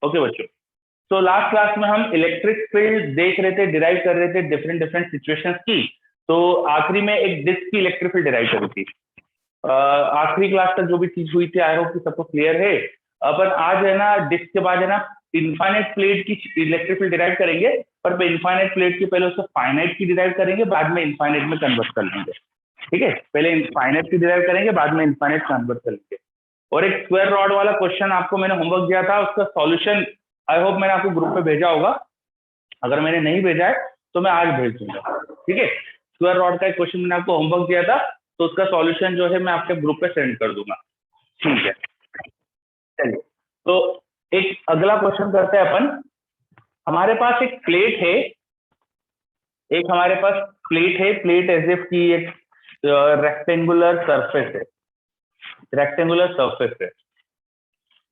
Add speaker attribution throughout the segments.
Speaker 1: Okay बच्चों, तो last class में हम इलेक्ट्रिक फील्ड देख रहे थे, डिराइव कर रहे थे डिफरेंट डिफरेंट सिचुएशंस की। तो आखिरी में एक डिस्क की इलेक्ट्रिक फील्ड डिराइव करी थी। आखिरी क्लास तक जो भी चीज हुई थी, आई होप कि सबको क्लियर है। अपन आज है ना डिस्क के बाद है ना इनफाइनाइट प्लेट की इलेक्ट्रिक फील्ड डिराइव करेंगे, पर इनफाइनाइट प्लेट की पहले उसको फाइनाइट की डिराइव करेंगे, बाद में इनफाइनाइट में कन्वर्ट कर लेंगे। ठीक है, पहले इनफाइनाइट की डिराइव करेंगे, बाद में इनफाइनाइट कन्वर्ट कर लेंगे। और एक स्क्वायर रॉड वाला क्वेश्चन आपको मैंने होमवर्क दिया था, उसका सॉल्यूशन आई होप मैंने आपको ग्रुप पे भेजा होगा। अगर मैंने नहीं भेजा है तो मैं आज भेज दूंगा। ठीक है, स्क्वायर रॉड का एक क्वेश्चन मैंने आपको होमवर्क दिया था, तो उसका सॉल्यूशन जो है मैं आपके ग्रुप पे सेंड कर दूंगा। ठीक है, चलिए तो एक अगला क्वेश्चन करते हैं अपन। हमारे पास एक प्लेट है, एक हमारे पास प्लेट है, प्लेट एज इफ की एक रेक्टेंगुलर सरफेस है, रेक्टेंगुलर सरफेस है।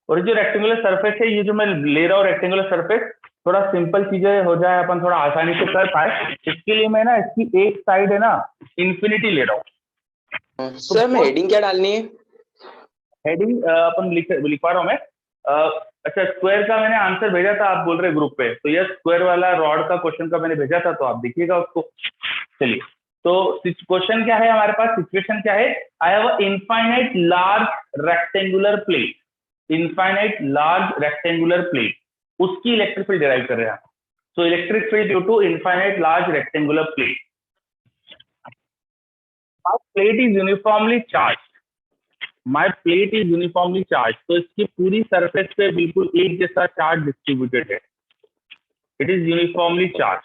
Speaker 1: और जो रेक्टेंगुलर सरफेस है, ये जो मैं ले रहा हूँ रेक्टेंगुलर सरफेस, थोड़ा सिंपल चीजें हो जाए, अपन थोड़ा आसानी से कर पाए, इसके लिए मैं ना इसकी एक साइड है ना इन्फिनिटी ले रहा हूँ।
Speaker 2: सर मैं हेडिंग क्या डालनी है?
Speaker 1: हेडिंग अपन लिखवा रहा हूँ मैं। अच्छा, स्क्वायर का मैंने आंसर भेजा था, आप बोल रहे ग्रुप पे, तो यह स्क्वायर वाला रॉड का क्वेश्चन का मैंने भेजा था, तो आप देखिएगा उसको। चलिए, तो क्वेश्चन क्या है हमारे पास, सिचुएशन क्या है, I have a infinite large rectangular plate, infinite large rectangular plate, उसकी इलेक्ट्रिक फील्ड डिराइव कर रहे हैं। So electric field due to infinite large rectangular plate. My plate is uniformly charge, my plate is uniformly charge, तो इसकी पूरी surface पे बिल्कुल एक जैसा चार्ज डिस्ट्रीब्यूटेड है। It is uniformly charge.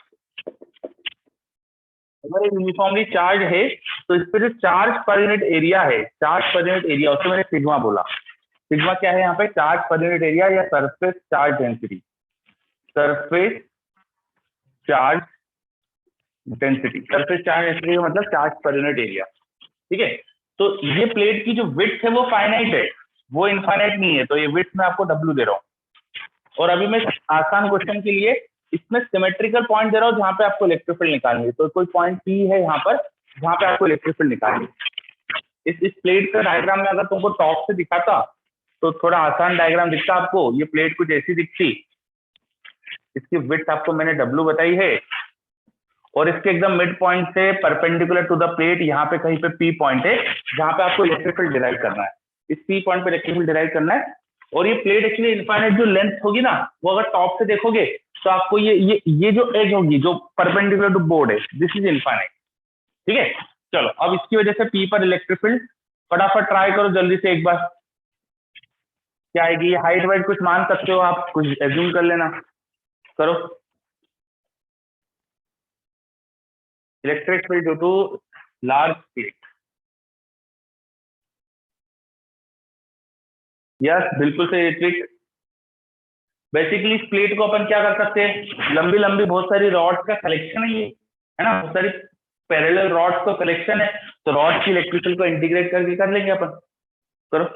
Speaker 1: अगर ये यूनिफॉर्मली चार्ज है तो इस पे जो चार्ज पर यूनिट एरिया है, चार्ज पर यूनिट एरिया, उसको मैंने सिग्मा बोला। सिग्मा क्या है यहाँ पे, चार्ज पर यूनिट एरिया या surface charge density, surface charge density, surface charge density का मतलब चार्ज पर यूनिट एरिया। ठीक है, तो ये प्लेट की जो विड्थ है वो फाइनाइट है, वो इनफाइनाइट नहीं है, तो ये विड्थ मैं आपको W दे रहा हूँ। और अभी मैं आसान क्वेश्चन के लिए इसमें सिमेट्रिकल पॉइंट दे रहा हूँ जहां पे आपको इलेक्ट्रिक फील्ड निकालनी है। तो कोई पॉइंट P है यहाँ पर जहां पे आपको इलेक्ट्रिक फील्ड निकालनी है। इस प्लेट का डायग्राम में अगर तुमको टॉप से दिखाता तो थोड़ा आसान डायग्राम दिखता आपको। ये प्लेट कुछ ऐसी दिखती, इसकी विड्थ आपको मैंने W बताई है, और इसके एकदम मिड पॉइंट से परपेंडिकुलर टू द प्लेट यहाँ पे कहीं पे P पॉइंट है जहां पे आपको इलेक्ट्रिक फील्ड डिराइव करना है। इस P पॉइंट पे इलेक्ट्रिक फील्ड डिराइव करना है। और ये प्लेट एक्चुअली इनफाइनाइट जो लेंथ होगी ना, वो अगर टॉप से देखोगे तो आपको ये जो एज होगी जो परपेंडिकुलर टू बोर्ड है, दिस इज इनफाइनाइट। ठीक है, चलो अब इसकी वजह से P पर इलेक्ट्रिक फील्ड, फटाफट ट्राई करो जल्दी से एक बार, क्या आएगी। हाइट वाइट कुछ मान सकते हो आप, कुछ एज्यूम कर लेना, करो। Electric field due to large plate, yes बिल्कुल सही ट्रिक। बेसिकली इस प्लेट को अपन क्या कर सकते हैं, लंबी लंबी बहुत सारी रॉड्स का कलेक्शन है ये, है ना, बहुत सारी पैरेलल रॉड्स का कलेक्शन है, तो रॉड्स की इलेक्ट्रिकल को इंटीग्रेट करके कर लेंगे अपन, करो।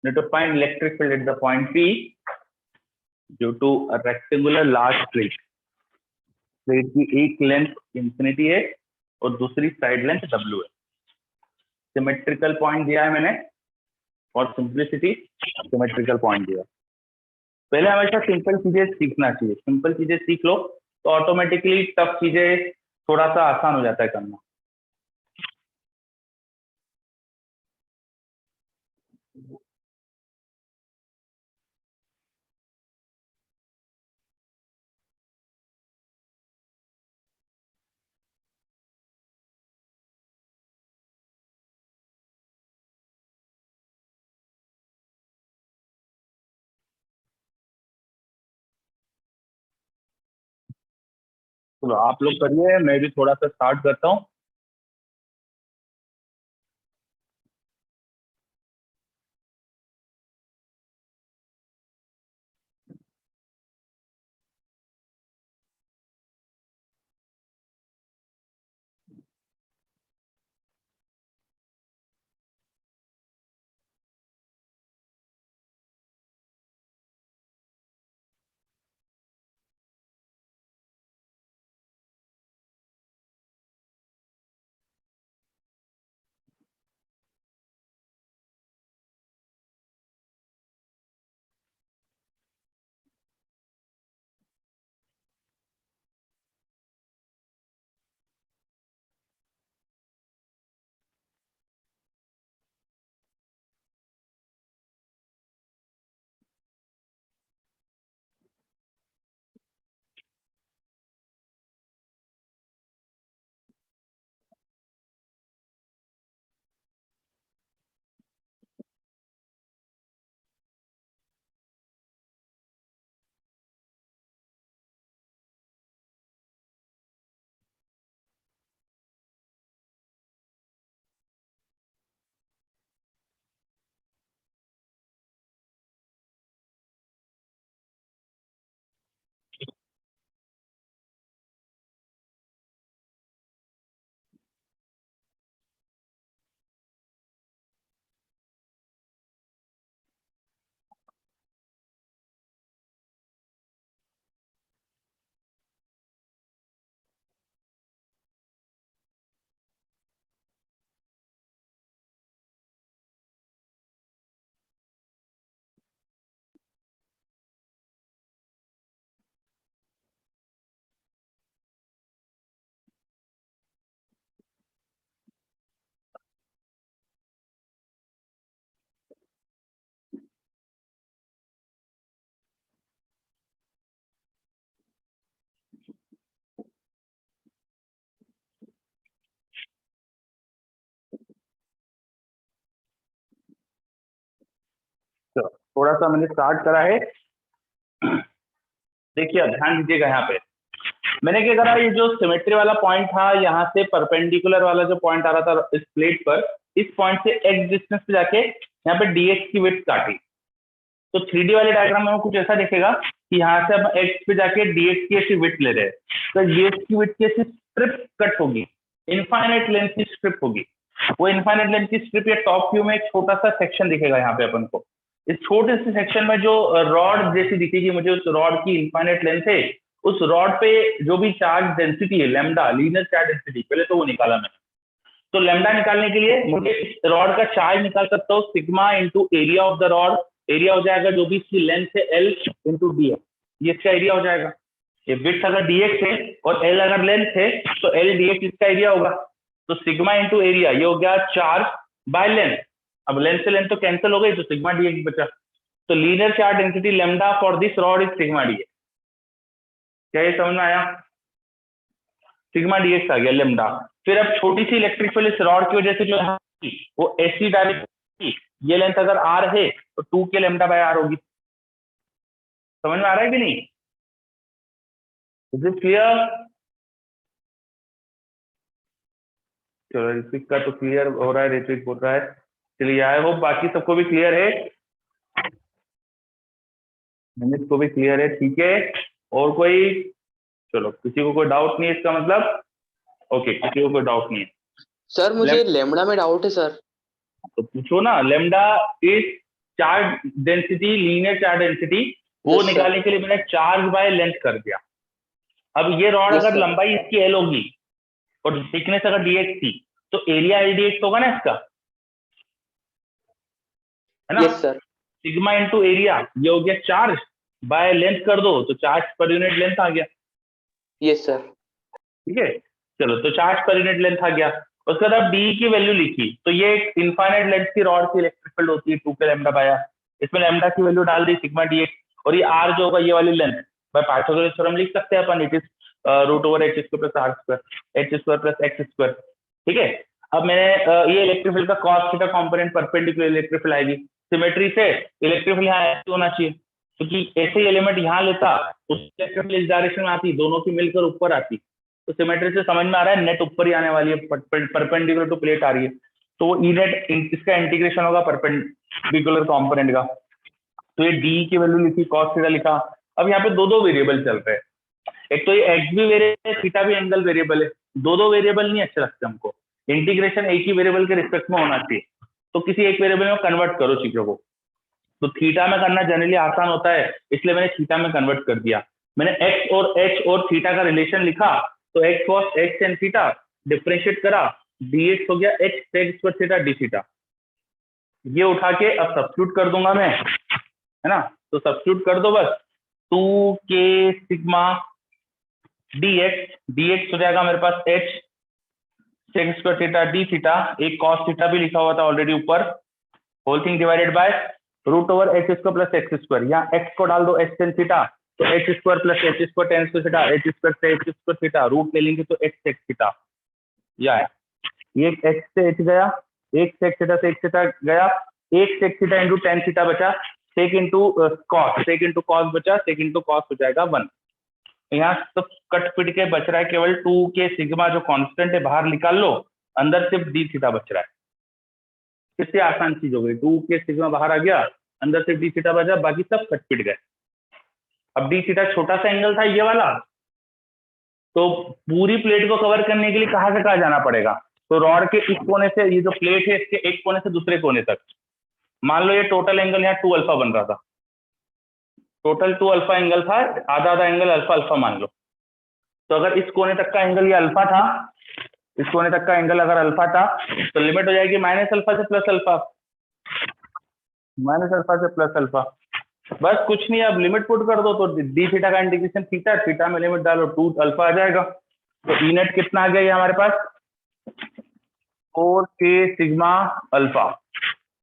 Speaker 1: Need to find electric field at the point P due to a rectangular large plate. Plate की एक लेंथ इंफिनिटी है और दूसरी साइड लेंथ W है। सिमेट्रिकल पॉइंट दिया है मैंने, और सिंप्लिसिटी सिमेट्रिकल पॉइंट दिया। पहले हमेशा सिंपल चीजें सीखना चाहिए, सिंपल चीजें सीख लो तो ऑटोमेटिकली टफ चीजें थोड़ा सा आसान हो जाता है करना। चलो आप लोग करिए, मैं भी थोड़ा सा स्टार्ट करता हूँ। चलो थोड़ा सा मैंने स्टार्ट करा है। देखिए अब ध्यान दीजिएगा यहाँ पे मैंने क्या करा, ये जो सिमेट्री वाला पॉइंट था, यहाँ से परपेंडिकुलर वाला जो पॉइंट आ रहा था इस प्लेट पर, इस पॉइंट से एक्स डिस्टेंस पे जाके यहाँ पे डीएक्स की विड्थ काटी। तो 3D वाले डायग्राम में कुछ ऐसा दिखेगा कि यहाँ से हम एक्स पे जाके डीएक्स की ऐसी विड्थ ले रहे हैं, तो डीएक्स की विड्थ की ऐसी स्ट्रिप कट होगी, इनफाइनाइट लेंथ की स्ट्रिप होगी। वो इनफाइनाइट लेंथ की स्ट्रिप या टॉप व्यू में एक छोटा सा सेक्शन दिखेगा यहाँ पे अपन को। इस छोटे से सेक्शन में जो रॉड जैसी दिखेगी मुझे, उस रॉड की इनफाइनाइट लेंथ है, उस रॉड पे जो भी चार्ज डेंसिटी है लैम्डा, लीनियर चार्ज डेंसिटी, पहले तो वो निकाला मैंने। तो लैम्डा निकालने के लिए मुझे इस रॉड का चार्ज निकाल सकता हूँ, sigma into area of the rod. Area हो जाएगा जो भी इसकी लेंथ है एल इंटू डी एक्स, ये इसका एरिया हो जाएगा। ये विड्थ अगर डीएक्स है और एल अगर लेंथ है तो एल डीएक्स इसका एरिया होगा। तो सिग्मा इंटू एरिया ये हो गया चार्ज बाय लेंथ। अब लेंथ से लेंथ तो कैंसिल हो गई, तो सिग्मा डीएक्स बचा। तो linear charge density lambda for this rod is sigma dx. क्या ये समझ में आया? सिग्मा डीएक्स आ गया लैम्डा। फिर अब छोटी सी इलेक्ट्रिक फील्ड इस रॉड की वजह से जो है वो ऐसी डायरेक्शन, ये लेंथ अगर आर है तो 2 के लैम्डा बाय आर होगी। समझ में आ रहा है कि नहीं? Is it clear? चलो ऋत्विक का तो क्लियर हो रहा है, ऋत्विक बोल रहा है। चलिए आई होप बाकी सबको भी क्लियर है, मनीष को भी क्लियर है, ठीक है। और कोई? चलो किसी को कोई डाउट नहीं है इसका मतलब? ओके, किसी को कोई डाउट नहीं है।
Speaker 2: सर मुझे लेमड़ा में डाउट है सर।
Speaker 1: तो पूछो ना। Lambda is charge density, linear charge density. वो
Speaker 2: Yes,
Speaker 1: निकालने के लिए मैंने चार्ज बाय लेंथ कर दिया। अब ये रॉड
Speaker 2: Yes,
Speaker 1: अगर
Speaker 2: sir.
Speaker 1: लंबाई इसकी एल होगी और थिकनेस अगर डीएक्स थी, तो एरिया एल डीएक्स होगा ना इसका, है ना?
Speaker 2: Yes, sir.
Speaker 1: Sigma into area ये हो गया चार्ज बाय लेंथ कर दो तो चार्ज पर यूनिट लेंथ आ गया।
Speaker 2: Yes, sir.
Speaker 1: ठीक है, चलो तो चार्ज पर यूनिट लेंथ आ गया। उसके बाद डी की वैल्यू लिखी, तो ये एक इनफाइनाइट लेंथ की रॉड की इलेक्ट्रिक फील्ड होती है 2k लैम्डा पाया, इसमें लैम्डा की वैल्यू डाल दी सिग्मा डी एक्स, और ये आर जो होगा ये वाली लेंथ बाय पाइथागोरस थ्योरम लिख सकते हैं अपन, it is root over H square plus are square, h square plus x square. ठीक है, अब मैंने ये इलेक्ट्रिक फील्ड का cos theta component perpendicular electric field आएगी, सिमेट्री से इलेक्ट्रिक फील्ड यहाँ होना चाहिए, क्योंकि ऐसे ही एलिमेंट यहाँ लेता उस इलेक्ट्रिक फील्ड इस डायरेक्शन में आती, दोनों की मिलकर ऊपर आती, तो सिमेट्री से समझ में आ रहा है नेट ऊपर ही आने वाली है, परपेंडिकुलर टू प्लेट आ रही है, तो ई नेट इसका इंटीग्रेशन होगा परपेंडिकुलर कंपोनेंट का। तो ये डी की वैल्यू लिखी, कॉस थीटा लिखा। अब यहाँ पे दो वेरिएबल चल रहे हैं, एक तो ये एक्स भी वेरिएबल है, थीटा भी एंगल वेरिएबल है, दो वेरिएबल नहीं अच्छे लगते हमको, इंटीग्रेशन एक ही वेरिएबल के रिस्पेक्ट में होना चाहिए, तो किसी एक वेरिएबल में कन्वर्ट करो चीजों को। तो थीटा में करना जनरली आसान होता है, इसलिए मैंने थीटा में कन्वर्ट कर दिया। मैंने एक्स और एच और थीटा का रिलेशन लिखा, तो X cos X and theta differentiate करा, डी एक्स हो गया X sec square theta D theta, ये उठा के अब सब्स्टिट्यूट कर दूंगा मैं, है ना, तो सब्स्टिट्यूट कर दो बस, 2k सिग्मा dx हो जाएगा मेरे पास h sec square theta D theta, एक कॉस थीटा भी लिखा हुआ था ऑलरेडी ऊपर, whole thing divided by root over H square plus x square, यहाँ x को डाल दो h टेन थीटा, तो H square plus H square tan square theta, H square से एच स्क्वायर थीटा, रूट ले लेंगे तो x सेक थीटा, ये x से h गया, एक सेक थीटा से एक थीटा गया, एक sec theta into tan theta बचा, सेक इंटू कॉस बचा, सेक इंटू कॉस हो जाएगा 1। यहाँ तो कट पिट के बच रहा है केवल 2k सिग्मा जो कांस्टेंट है बाहर निकाल लो, अंदर सिर्फ डी थीटा बच रहा है, कितनी आसान चीज हो गई, 2k सिग्मा बाहर आ गया, अंदर सिर्फ डी थीटा बचा, बाकी सब कट पिट गए। अब डी थीटा छोटा सा एंगल था ये वाला, तो पूरी प्लेट को कवर करने के लिए कहाँ से कहाँ जाना पड़ेगा, तो रॉड के इस कोने से, ये जो प्लेट है इसके एक कोने से दूसरे कोने तक, मान लो ये टोटल एंगल यहाँ 2 अल्फा बन रहा था, टोटल 2 अल्फा एंगल था, आधा आधा एंगल अल्फा अल्फा मान लो, तो अगर इस कोने तक का एंगल ये अल्फा था, इस कोने तक का एंगल अगर अल्फा था, तो लिमिट हो जाएगी माइनस अल्फा से प्लस अल्फा, माइनस अल्फा से प्लस अल्फा, बस कुछ नहीं, अब लिमिट पुट कर दो, तो डी थीटा का इंटीग्रेशन थीटा, थीटा में लिमिट डालो 2 अल्फा आ जाएगा, तो ई नेट कितना आ गया ये हमारे पास 4k सिग्मा अल्फा,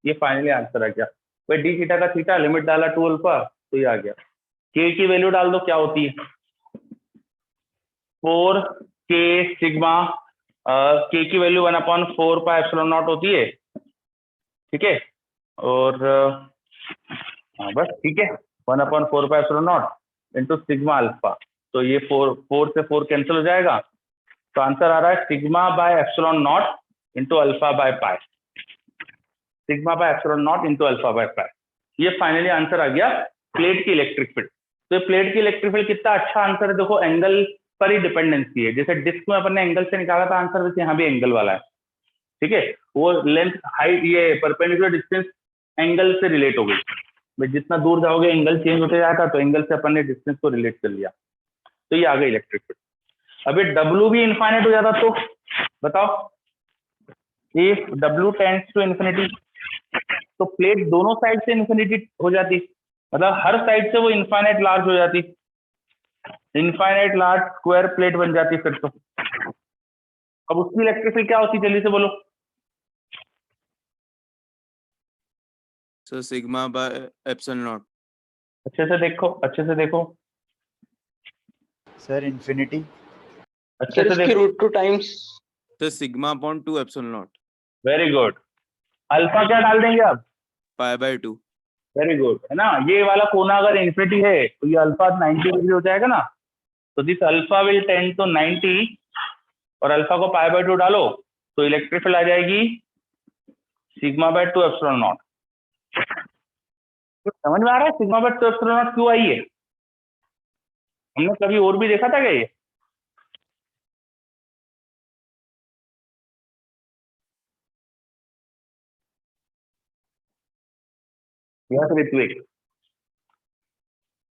Speaker 1: ये फाइनली आंसर आ गया भाई, डी थीटा का थीटा लिमिट डाला 2 अल्फा, तो ये आ गया। k की वैल्यू डाल दो, क्या होती है 4k सिग्मा, k की वैल्यू 1/4 पाई एप्सिलॉन नॉट होती है, ठीक है, और बस ठीक है, 1/4 पाई epsilon naught into sigma alpha, तो ये 4 से 4 कैंसिल हो जाएगा, तो आंसर आ रहा है sigma by epsilon naught into alpha by pi, sigma by epsilon naught into alpha by pi, ये फाइनली आंसर आ गया प्लेट की इलेक्ट्रिक फील्ड। तो प्लेट की इलेक्ट्रिक फील्ड कितना अच्छा आंसर है, देखो एंगल पर ही डिपेंडेंसी है, जैसे डिस्क में अपन ने एंगल से निकाला था आंसर, वैसे यहाँ भी एंगल वाला है, ठीक है, वो लेंथ हाइट ये परपेंडिकुलर डिस्टेंस एंगल से रिलेट हो गई, जितना दूर जाओगे एंगल चेंज होते जाता, तो एंगल से अपन ने डिस्टेंस को रिलेट कर लिया, तो ये आ गई इलेक्ट्रिक फील्ड। अब ये डब्ल्यू भी इनफाइनाइट हो जाता तो बताओ, if W tends to infinity, तो प्लेट दोनों साइड से इन्फिनिटी हो जाती, मतलब हर साइड से वो इनफाइनाइट लार्ज हो जाती, इनफाइनाइट लार्ज स्क्वायर प्लेट बन जाती फिर तो। अब उसकी इलेक्ट्रिक फील्ड क्या होती, जल्दी से बोलो।
Speaker 3: Sir sigma by epsilon not.
Speaker 1: अच्छे से देखो, अच्छे से देखो
Speaker 4: सर इन्फिनिटी।
Speaker 1: अच्छे
Speaker 2: सर
Speaker 1: से
Speaker 2: इसकी
Speaker 1: देखो,
Speaker 2: root 2 times
Speaker 3: sir sigma upon 2 epsilon naught.
Speaker 1: Very good. Alpha क्या डाल देंगे आप,
Speaker 3: पाई बाय 2।
Speaker 1: वेरी गुड, है ना, ये वाला कोना अगर इन्फिनिटी है तो ये अल्फा 90 डिग्री हो जाएगा ना, तो this alpha will tend to 90, और अल्फा को पाई बाय 2 डालो, तो इलेक्ट्रिक फील्ड आ जाएगी सिग्मा बाय 2 एप्सिलॉन नॉट। तो समझ में आ रहा है सिग्मा बाय 2 एप्सिलॉन नॉट क्यों आई है, हमने कभी और भी देखा था क्या ये, यस ऋत्विक,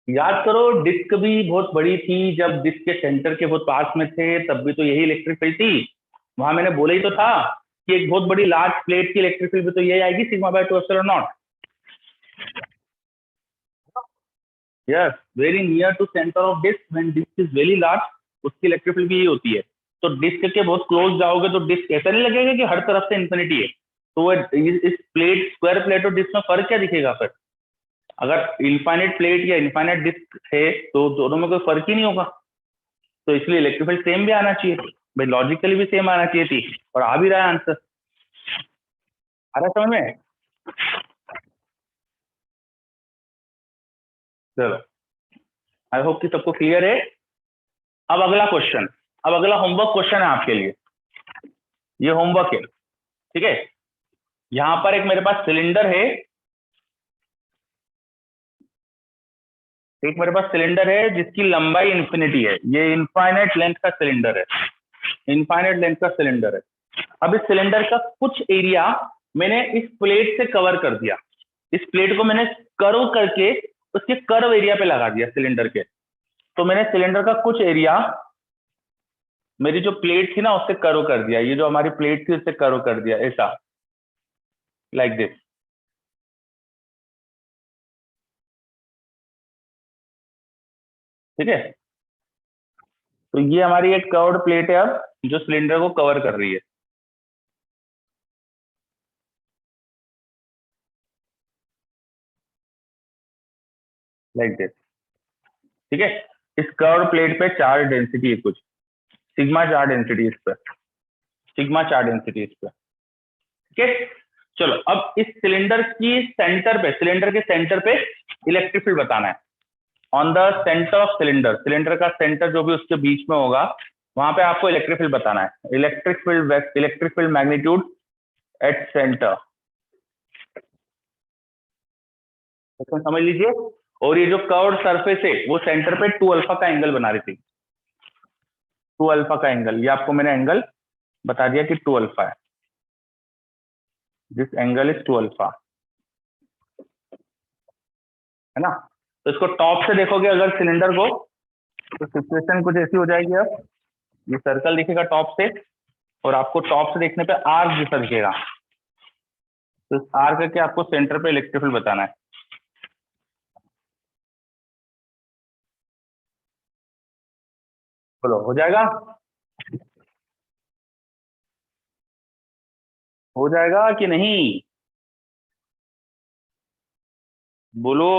Speaker 1: याद करो डिस्क भी बहुत बड़ी थी, जब डिस्क के सेंटर के बहुत पास में थे तब भी तो यही इलेक्ट्रिक फील्ड थी, वहां मैंने बोला ही तो था कि एक बहुत बड़ी लार्ज प्लेट की इलेक्ट्रिक फील्ड भी तो यही आएगी sigma by 2 epsilon naught. Yes, very near to centre of disc, when disc is very large उसकी इलेक्ट्रिक फील्ड भी यही होती है। तो डिस्क के बहुत क्लोज जाओगे तो डिस्क ऐसा नहीं लगेगा कि हर तरफ से इन्फिनिटी है। तो वो इस प्लेट, स्क्वायर प्लेट और डिस्क में फर्क क्या दिखेगा फिर? अगर इनफाइनाइट प्लेट या इनफाइनाइट डिस्क है तो दोनों में कोई फर्क ही नहीं होगा। तो इसलिए इलेक्ट्रिक फील्ड सेम भी आना चाहिए, भाई लॉजिकली भी सेम आना चाहिए थी, और आ भी रहा है आंसर। आ रहा समझ में? चलो, आई होप कि सबको क्लियर है। अब अगला क्वेश्चन, अब अगला होमवर्क क्वेश्चन है आपके लिए, ये होमवर्क है, ठीक है। यहां पर एक मेरे पास सिलेंडर है, एक मेरे पास सिलेंडर है जिसकी लंबाई इंफिनिटी है, ये इनफाइनाइट लेंथ का सिलेंडर है, इनफाइनाइट लेंथ का सिलेंडर है। अब इस सिलेंडर का कुछ एरिया मैंने इस प्लेट से कवर कर दिया, इस प्लेट को मैंने कर्व करके उसके कर्व एरिया पे लगा दिया सिलेंडर के। तो मैंने सिलेंडर का कुछ एरिया मेरी जो प्लेट थी ना उससे कर्व कर दिया, ये जो हमारी प्लेट थी उससे कर्व कर दिया, ऐसा, लाइक दिस, ठीक है। तो ये हमारी एक कर्व्ड प्लेट है अब, जो सिलेंडर को कवर कर रही है, लाइक दिस, ठीक है। इस कर्व्ड प्लेट पे चार्ज डेंसिटी है कुछ, सिग्मा चार्ज डेंसिटी इस पे, सिग्मा चार्ज डेंसिटी इस पे, ठीक है। चलो, अब इस सिलेंडर की सेंटर पे, सिलेंडर के सेंटर पे इलेक्ट्रिक फील्ड बताना है। On the centre of cylinder, cylinder का सेंटर जो भी उसके बीच में होगा वहां पे आपको इलेक्ट्रिक फील्ड बताना है। Electric field magnitude at centre, समझ लीजिए। और ये जो कर्व्ड सरफेस है वो सेंटर पे 2 अल्फा का एंगल बना रही थी, 2 अल्फा का एंगल, ये आपको मैंने एंगल बता दिया कि 2 अल्फा है, दिस एंगल इज 2 अल्फा, है ना। तो इसको टॉप से देखोगे अगर सिलेंडर को, तो सिचुएशन कुछ ऐसी हो जाएगी। अब ये सर्कल दिखेगा टॉप से, और आपको टॉप से देखने पे आर्क जैसा दिखेगा, तो इस आर्क के आपको सेंटर पे इलेक्ट्रिक फील्ड बताना है। बोलो, हो जाएगा? हो जाएगा कि नहीं? बोलो।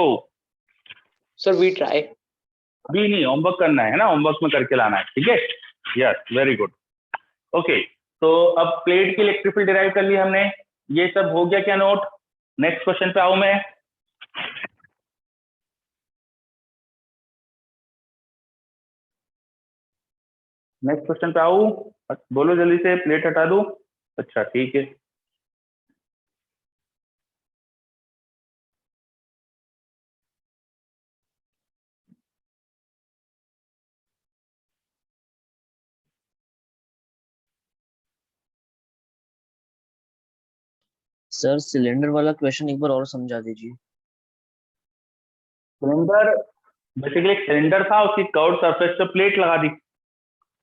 Speaker 2: Sir we try.
Speaker 1: अभी नहीं, होमवर्क करना है ना, होमवर्क में करके लाना है, ठीक है। Yes, very good. ओके, तो अब प्लेट की इलेक्ट्रिक फील्ड डिराइव कर ली हमने, ये सब हो गया क्या नोट? नेक्स्ट क्वेश्चन पे आऊं मैं। नेक्स्ट क्वेश्चन पे आऊं? बोलो जल्दी से, प्लेट हटा दूं? अच्छा ठीक है।
Speaker 4: सर सिलेंडर वाला क्वेश्चन एक बार और समझा दीजिए।
Speaker 1: सिलेंडर, बेसिकली एक सिलेंडर था, उसकी कर्व्ड सरफेस पे प्लेट लगा दी,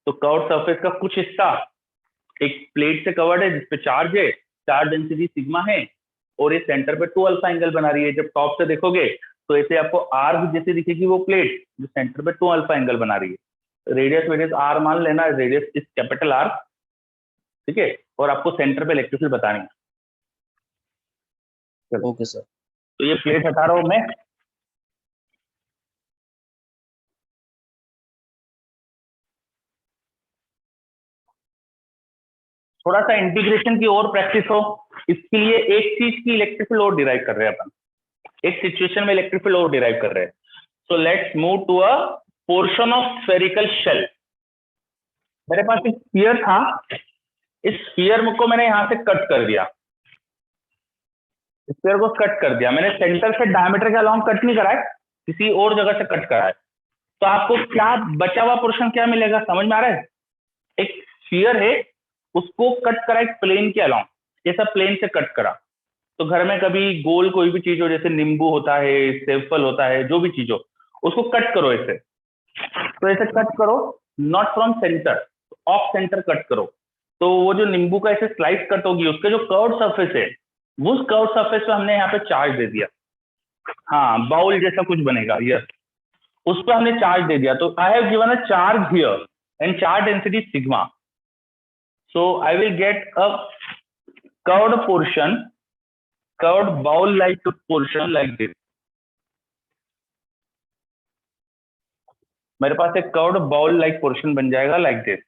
Speaker 1: तो कर्व्ड सरफेस का कुछ हिस्सा एक प्लेट से कवर्ड है जिसपे चार्ज है, चार्ज डेंसिटी सिग्मा है, और ये सेंटर पे 2 अल्फा एंगल बना रही है। जब टॉप से देखोगे तो ऐसे आपको आर्क जैसे दिखेगी वो प्लेट, जो सेंटर पे 2 अल्फा एंगल बना रही है। रेडियस आर मान लेना, रेडियस इज कैपिटल आर, ठीक है। और आपको सेंटर पे इलेक्ट्रिक फील्ड बतानी है। चलो,
Speaker 4: ओके सर।
Speaker 1: तो ये प्लेट हटा रहा हूं मैं। थोड़ा सा इंटीग्रेशन की और प्रैक्टिस हो, इसके लिए एक चीज की इलेक्ट्रिक फील्ड और डिराइव कर रहे हैं अपन, एक सिचुएशन में इलेक्ट्रिक फील्ड और डिराइव कर रहे हैं। So let's move to a portion of spherical shell. मेरे पास एक स्फीयर था, इस स्फीयर को मैंने यहां से कट कर दिया, स्फीयर को कट कर दिया मैंने, सेंटर से डायमीटर के अलाउंग कट नहीं करा है, किसी और जगह से कट करा है। तो आपको क्या बचा हुआ पोर्शन क्या मिलेगा, समझ में आ रहा है? एक स्फीयर है, उसको कट करा एक प्लेन के अलाउंग, ऐसा प्लेन से कट करा। तो घर में कभी गोल कोई भी चीज हो, जैसे नींबू होता है, सेवफल होता है, जो भी चीज हो, उसको कट करो ऐसे। तो ऐसे कट करो, not from centre, of centre cut करो। तो वो जो नींबू का ऐसे स्लाइस कट होगी, उसके जो कर्व सरफेस है, उस कर्व सरफेस पे हमने यहाँ पे चार्ज दे दिया। हाँ, बाउल जैसा कुछ बनेगा, यस, उस पर हमने चार्ज दे दिया। तो I have given a charge here and charge density sigma. So I will get a curved portion, curved bowl like portion like this. मेरे पास एक कर्व्ड बाउल लाइक पोर्शन बन जाएगा लाइक दिस,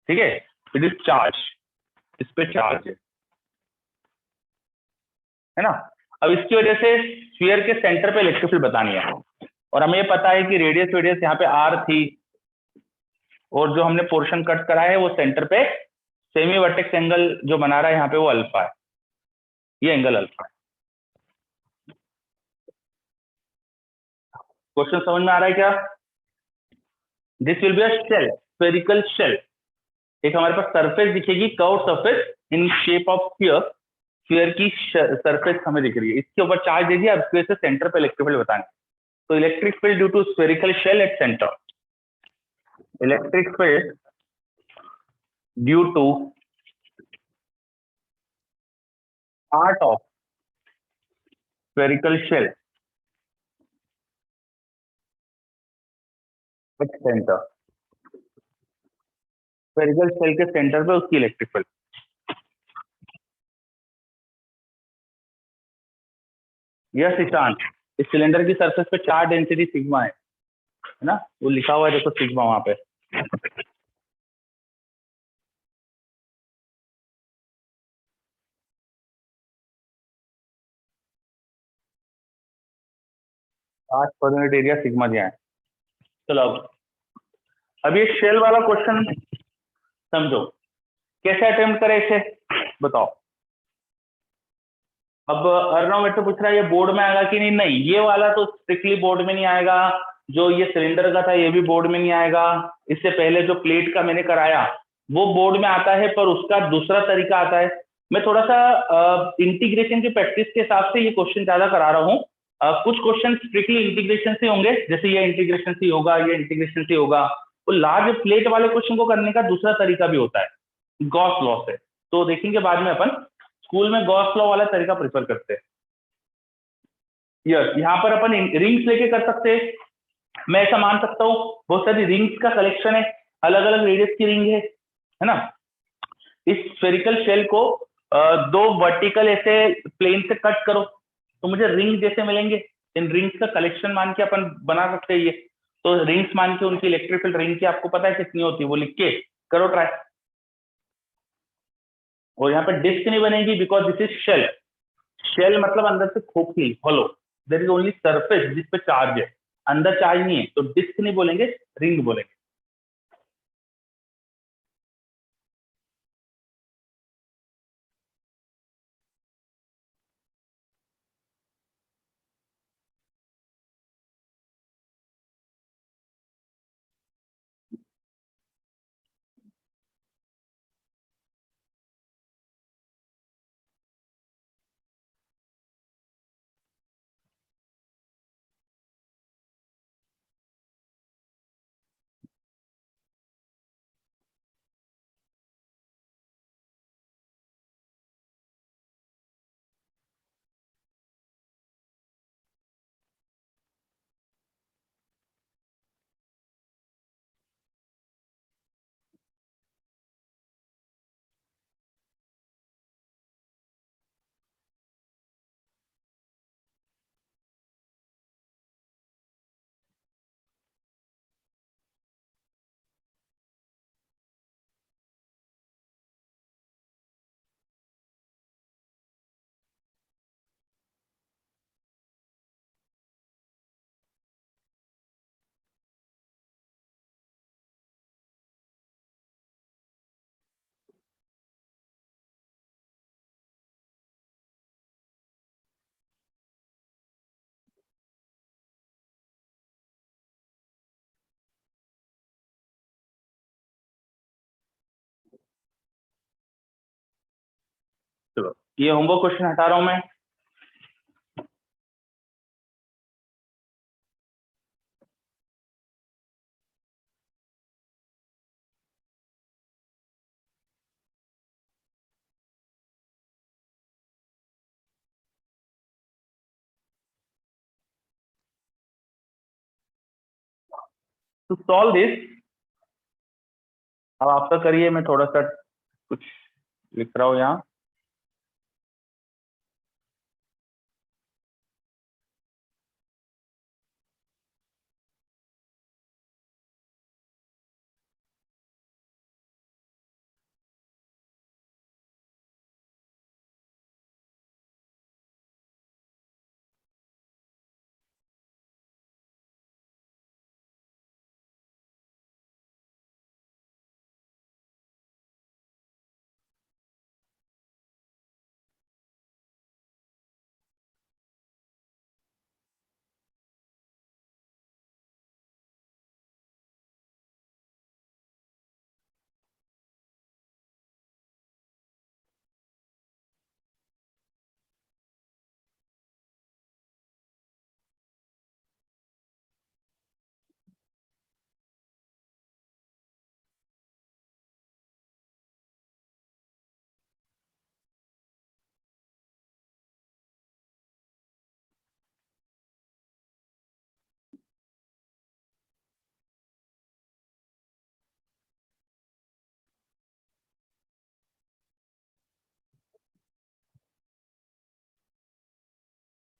Speaker 1: ठीक है। इट इज चार्ज, इस पे charge है ना। अब इसकी वजह से स्फीयर के सेंटर पे इलेक्ट्रिक फील्ड बतानी है, और हमें ये पता है कि रेडियस वेडियस यहाँ पे आर थी, और जो हमने पोर्शन कट करा है वो सेंटर पे सेमी वर्टेक्स एंगल जो बना रहा है यहाँ पे वो अल्फा है, ये एंगल अल्फा है। क्वेश्चन समझ में आ रहा है क्या? This will be a shell, spherical shell. एक हमारे पास सरफेस दिखेगी, curve surface in shape of sphere, sphere की सरफेस हमें दिख रही है, इसके ऊपर चार्ज दे दिया। अब इसकी वजह से सेंटर पे इलेक्ट्रिक फील्ड बताना है। तो electric field due to spherical shell at centre, electric field due to part of spherical shell at centre, spherical shell के सेंटर पे उसकी इलेक्ट्रिक फील्ड। यस ईशान, इस सिलेंडर की सरफेस पे चार्ज डेंसिटी सिग्मा है ना, वो लिखा हुआ है देखो सिग्मा वहां पे। चार्ज पर यूनिट एरिया सिग्मा दिया है। चलो अब ये शेल वाला क्वेश्चन समझो, कैसे अटेम्प्ट करें इसे बताओ। अब अर्णव मेरे से पूछ रहा है ये बोर्ड में आएगा कि नहीं, नहीं ये वाला तो स्ट्रिक्टली बोर्ड में नहीं आएगा, जो ये सिलेंडर का था ये भी बोर्ड में नहीं आएगा। इससे पहले जो प्लेट का मैंने कराया वो बोर्ड में आता है, पर उसका दूसरा तरीका आता है। मैं थोड़ा सा इंटीग्रेशन की प्रैक्टिस के हिसाब से ये क्वेश्चन ज्यादा करा रहा हूँ। कुछ क्वेश्चन स्ट्रिक्टली इंटीग्रेशन से होंगे, जैसे ये इंटीग्रेशन से होगा, ये इंटीग्रेशन से होगा। वो लार्ज प्लेट वाले क्वेश्चन को करने का दूसरा तरीका भी होता है, गॉस लॉ से। तो देखेंगे बाद में, अपन स्कूल में गॉस लॉ वाला तरीका प्रेफर करते हैं। यस, यहाँ पर अपन रिंग्स लेके कर सकते हैं। मैं ऐसा मान सकता हूँ बहुत सारी रिंग्स का कलेक्शन है, अलग अलग रेडियस की रिंग है ना। इस स्फेरिकल शेल को दो वर्टिकल ऐसे प्लेन से कट करो तो मुझे रिंग जैसे मिलेंगे। इन रिंग्स का कलेक्शन मान के अपन बना सकते हैं ये। तो रिंग्स मान के उनकी इलेक्ट्रिक फील्ड रिंग की आपको पता है कितनी होती है, वो लिख के करो ट्राई। और यहाँ पे डिस्क नहीं बनेगी because this is shell. Shell मतलब अंदर से खोखली, hollow, there is only surface जिस पे चार्ज है, अंदर चार्ज नहीं है, तो डिस्क नहीं बोलेंगे, रिंग बोलेंगे। चलो ये होमवर्क क्वेश्चन हटा रहा हूं मैं। टू सॉल्व दिस, अब आप तो करिए, मैं थोड़ा सा कुछ लिख रहा हूँ यहाँ।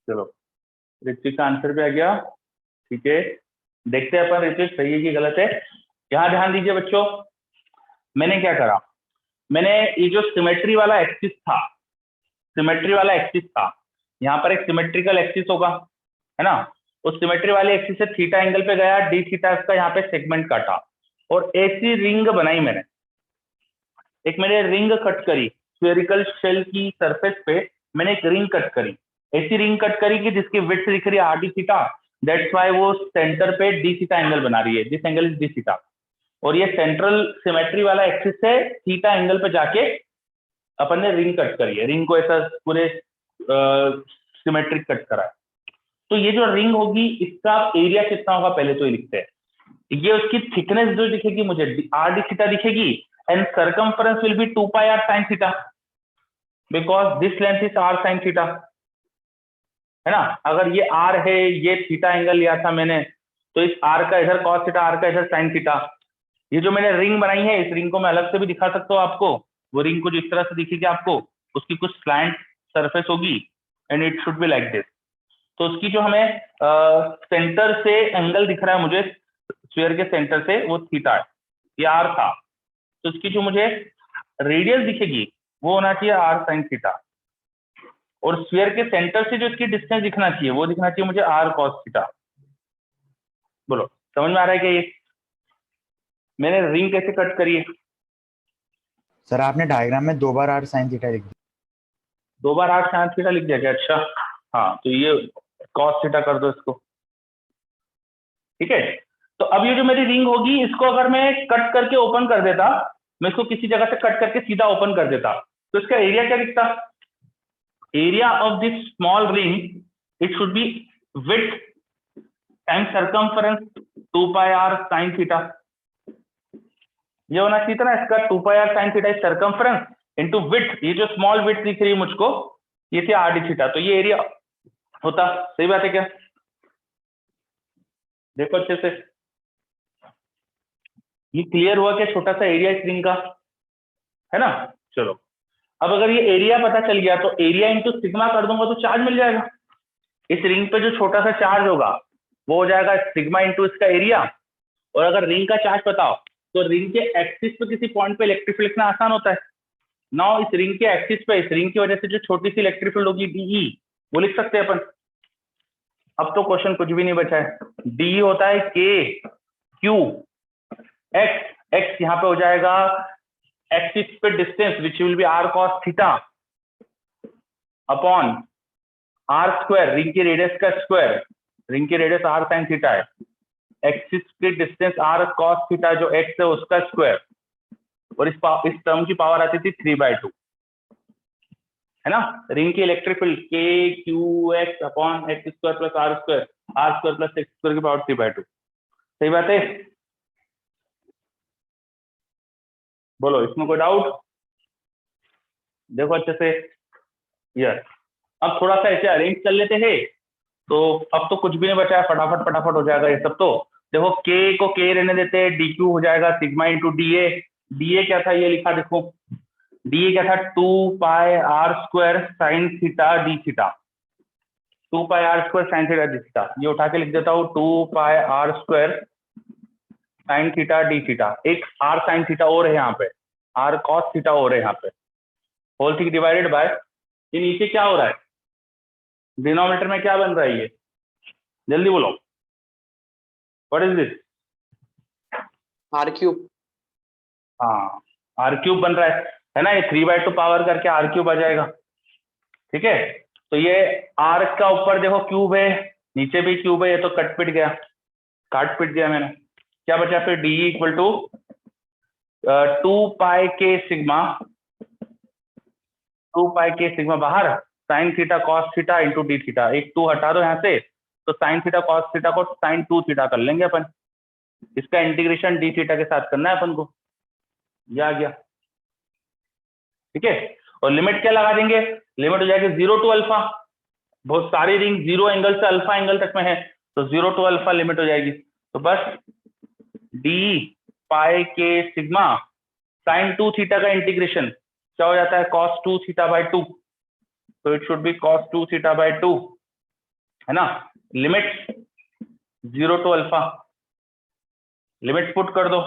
Speaker 1: चलो, ऋत्विक का आंसर भी आ गया। ठीक है, देखते हैं अपन ऋत्विक सही है कि गलत है। यहाँ ध्यान दीजिए बच्चों, मैंने क्या करा, मैंने ये जो सिमेट्री वाला एक्सिस था, सिमेट्री वाला एक्सिस था, यहाँ पर एक सिमेट्रिकल एक्सिस होगा, है ना। उस सिमेट्री वाले एक्सिस से थीटा एंगल पे गया, डी थीटा का यहाँ पे सेगमेंट काटा और ऐसी रिंग बनाई मैंने। मैंने रिंग कट करी, स्फेरिकल शेल की सरफेस पे मैंने एक रिंग कट करी, ऐसी रिंग कट करी कि जिसकी विड्थ दिख रही है are D theta, that's why वो सेंटर पे डी थीटा एंगल बना रही है, this angle is D theta. और ये सेंट्रल सिमेट्री वाला एक्सिस से थीटा एंगल पे जाके अपन ने रिंग कट करी है, रिंग को ऐसा पूरे सिमेट्रिक कट करा है। तो ये जो रिंग होगी इसका एरिया कितना होगा पहले तो ये लिखते हैं। ये उसकी थिकनेस जो दिखेगी मुझे आर डी थीटा दिखेगी, and circumference will be 2 pi are sine theta, because this length is R sine theta, है ना। अगर ये आर है, ये थीटा एंगल लिया था मैंने, तो इस आर का इधर कॉस थीटा, आर का इधर साइन थीटा। ये जो मैंने रिंग बनाई है, इस रिंग को मैं अलग से भी दिखा सकता हूँ आपको। वो रिंग को जिस तरह से दिखेगी आपको, उसकी कुछ स्लैंट सरफेस होगी and it should be like this. तो उसकी जो हमें सेंटर से एंगल दिख रहा है मुझे, स्फीयर के सेंटर से, वो थीटा है, ये आर था। तो उसकी जो मुझे रेडियस दिखेगी वो होना चाहिए आर साइन थीटा, और स्फीयर के सेंटर से जो इसकी डिस्टेंस दिखना चाहिए वो दिखना चाहिए मुझे आर कॉस थीटा। बोलो समझ में आ रहा है क्या ये मैंने रिंग कैसे कट करी है?
Speaker 5: सर आपने डायग्राम में 2 बार आर साइन थीटा लिख दिया।
Speaker 1: 2 बार आर साइन थीटा लिख दिया क्या? अच्छा हाँ, तो ये कॉस थीटा कर दो इसको। ठीक है, तो अब ये जो मेरी रिंग होगी, इसको अगर मैं कट करके ओपन कर देता, मैं इसको किसी जगह से कट करके सीधा ओपन कर देता, तो इसका एरिया क्या दिखता? Area of this small ring it should be width time circumference 2 pi are sine theta. ये होना चाहिए था ना इसका 2 pi are sine theta circumference into width. ये जो स्मॉल विड्थ दिख रही है मुझको, ये थी आर डी थीटा, तो ये एरिया होता। सही बात है क्या? देखो अच्छे से, ये क्लियर हुआ क्या छोटा सा एरिया इस रिंग का, है ना। चलो, अब अगर ये एरिया पता चल गया तो एरिया इंटू सिग्मा कर दूंगा तो चार्ज मिल जाएगा। इस रिंग पे जो छोटा सा चार्ज होगा वो हो जाएगा सिग्मा इंटू इसका एरिया। और अगर रिंग का चार्ज बताओ तो रिंग के एक्सिस पे किसी पॉइंट पे इलेक्ट्रिक फील्ड लिखना आसान होता है। नाउ इस रिंग के एक्सिस पे, इस रिंग की वजह से जो छोटी सी इलेक्ट्रिक फील्ड होगी डीई, वो लिख सकते हैं अपन। अब तो क्वेश्चन कुछ भी नहीं बचा है। डी होता है के क्यू एक्स, एक्स यहाँ पे हो जाएगा एक्सिस पे distance which will be R cos theta upon R square, ring की रेडियस का स्क्वायर, रिंग की रेडियस आर साइन थीटा है, एक्सिस की डिस्टेंस आर कॉस थीटा जो एक्स है उसका स्क्वायर, और इस टर्म की पावर आती थी 3/2, है ना। रिंग की इलेक्ट्रिक फील्ड के Q X upon X square plus are square plus x square की पावर 3/2। सही बात है? बोलो इसमें कोई डाउट? देखो अच्छे से, यस। अब थोड़ा सा ऐसे अरेंज कर लेते हैं, तो अब तो कुछ भी नहीं बचा है, फटाफट फटाफट हो जाएगा ये सब। तो देखो के को के रहने देते हैं, डी क्यू हो जाएगा sigma into d a. D a क्या था ये लिखा देखो, डी क्या था 2 pi r square sine theta D theta, 2 pi r square sine theta D theta, ये उठा के लिख देता हूँ 2 pi r square sine theta D theta, एक आर साइन थीटा और है यहाँ पे, आर कॉस थीटा और है यहाँ पे, होल थिंग डिवाइडेड बाय, ये नीचे क्या हो रहा है, डिनोमिनेटर में क्या बन रहा है, ये जल्दी बोलो, what is this,
Speaker 2: R cube.
Speaker 1: हाँ आर क्यूब बन रहा है ना, ये 3/2 पावर करके आर क्यूब आ जाएगा, ठीक है। तो ये आर का ऊपर देखो क्यूब है, नीचे भी क्यूब है, ये तो कट पिट गया, काट पिट दिया मैंने, क्या बचा फिर डी इक्वल टू 2 पाई के सिग्मा, 2 पाई के सिग्मा बाहर sine theta cos theta into D theta, एक 2 हटा दो यहाँ से, तो साइन थीटा कॉस थीटा को साइन 2 थीटा कर लेंगे अपन, इसका इंटीग्रेशन डी थीटा के साथ करना है अपन को, ये आ गया, ठीक है। और लिमिट क्या लगा देंगे, लिमिट हो जाएगी 0 टू अल्फा, बहुत सारी रिंग 0 एंगल से अल्फा एंगल तक में है, तो 0 टू अल्फा लिमिट हो जाएगी, तो बस डी पाई के सिग्मा साइन 2 थीटा का इंटीग्रेशन क्या हो जाता है cos 2 थीटा बाय 2, तो it should be cos 2 theta by 2, है ना। Limit 0 to alpha, limit put कर दो,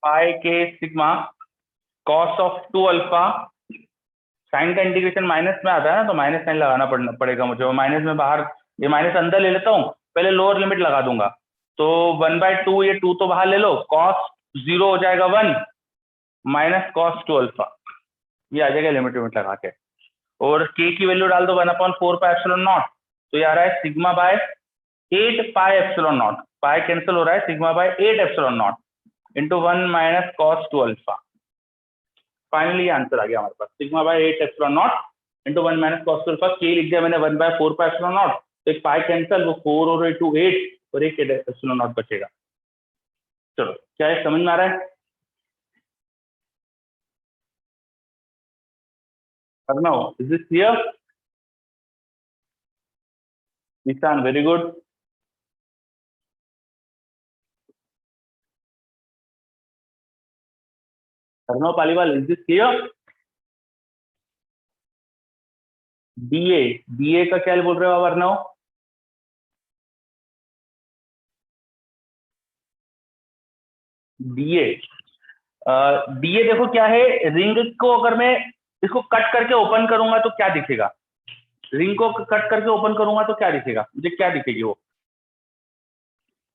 Speaker 1: पाई के sigma cos of 2 alpha, sine का इंटीग्रेशन माइनस में आता है ना, तो माइनस साइन लगाना पड़ेगा मुझे, माइनस में बाहर, ये माइनस अंदर ले लेता हूँ, पहले लोअर लिमिट लगा दूंगा, तो 1/2, ये 2 तो बाहर ले लो, cos 0 हो जाएगा 1 माइनस cos 2 अल्फा, ये आ जाएगा लिमिट लगा के, और k की वैल्यू डाल दो 1/4 पाई एप्सिलॉन नॉट, तो ये आ रहा है sigma by 8 pi epsilon naught, pi cancel हो रहा है, sigma by 8 epsilon naught into 1 minus cos 2 alpha, finally answer आ गया हमारे पास, sigma by 8 epsilon naught into 1 minus cos 2 alpha, k लिख दिया मैंने 1/4 पाई एप्सिलॉन नॉट, तो एक पाई कैंसिल, वो 4 और 8 और एक एप्सिलॉन नॉट बचेगा। चलो क्या ये समझ में आ रहा है, Arnav, is this clear? Nishan, very good. Arnav Paliwal, is this clear? DA का क्या बोल रहे हो आप अर्नव? DA देखो क्या है, रिंग को अगर मैं इसको कट करके ओपन करूंगा तो क्या दिखेगा, रिंग को कट करके ओपन करूंगा तो क्या दिखेगा, मुझे क्या दिखेगी, वो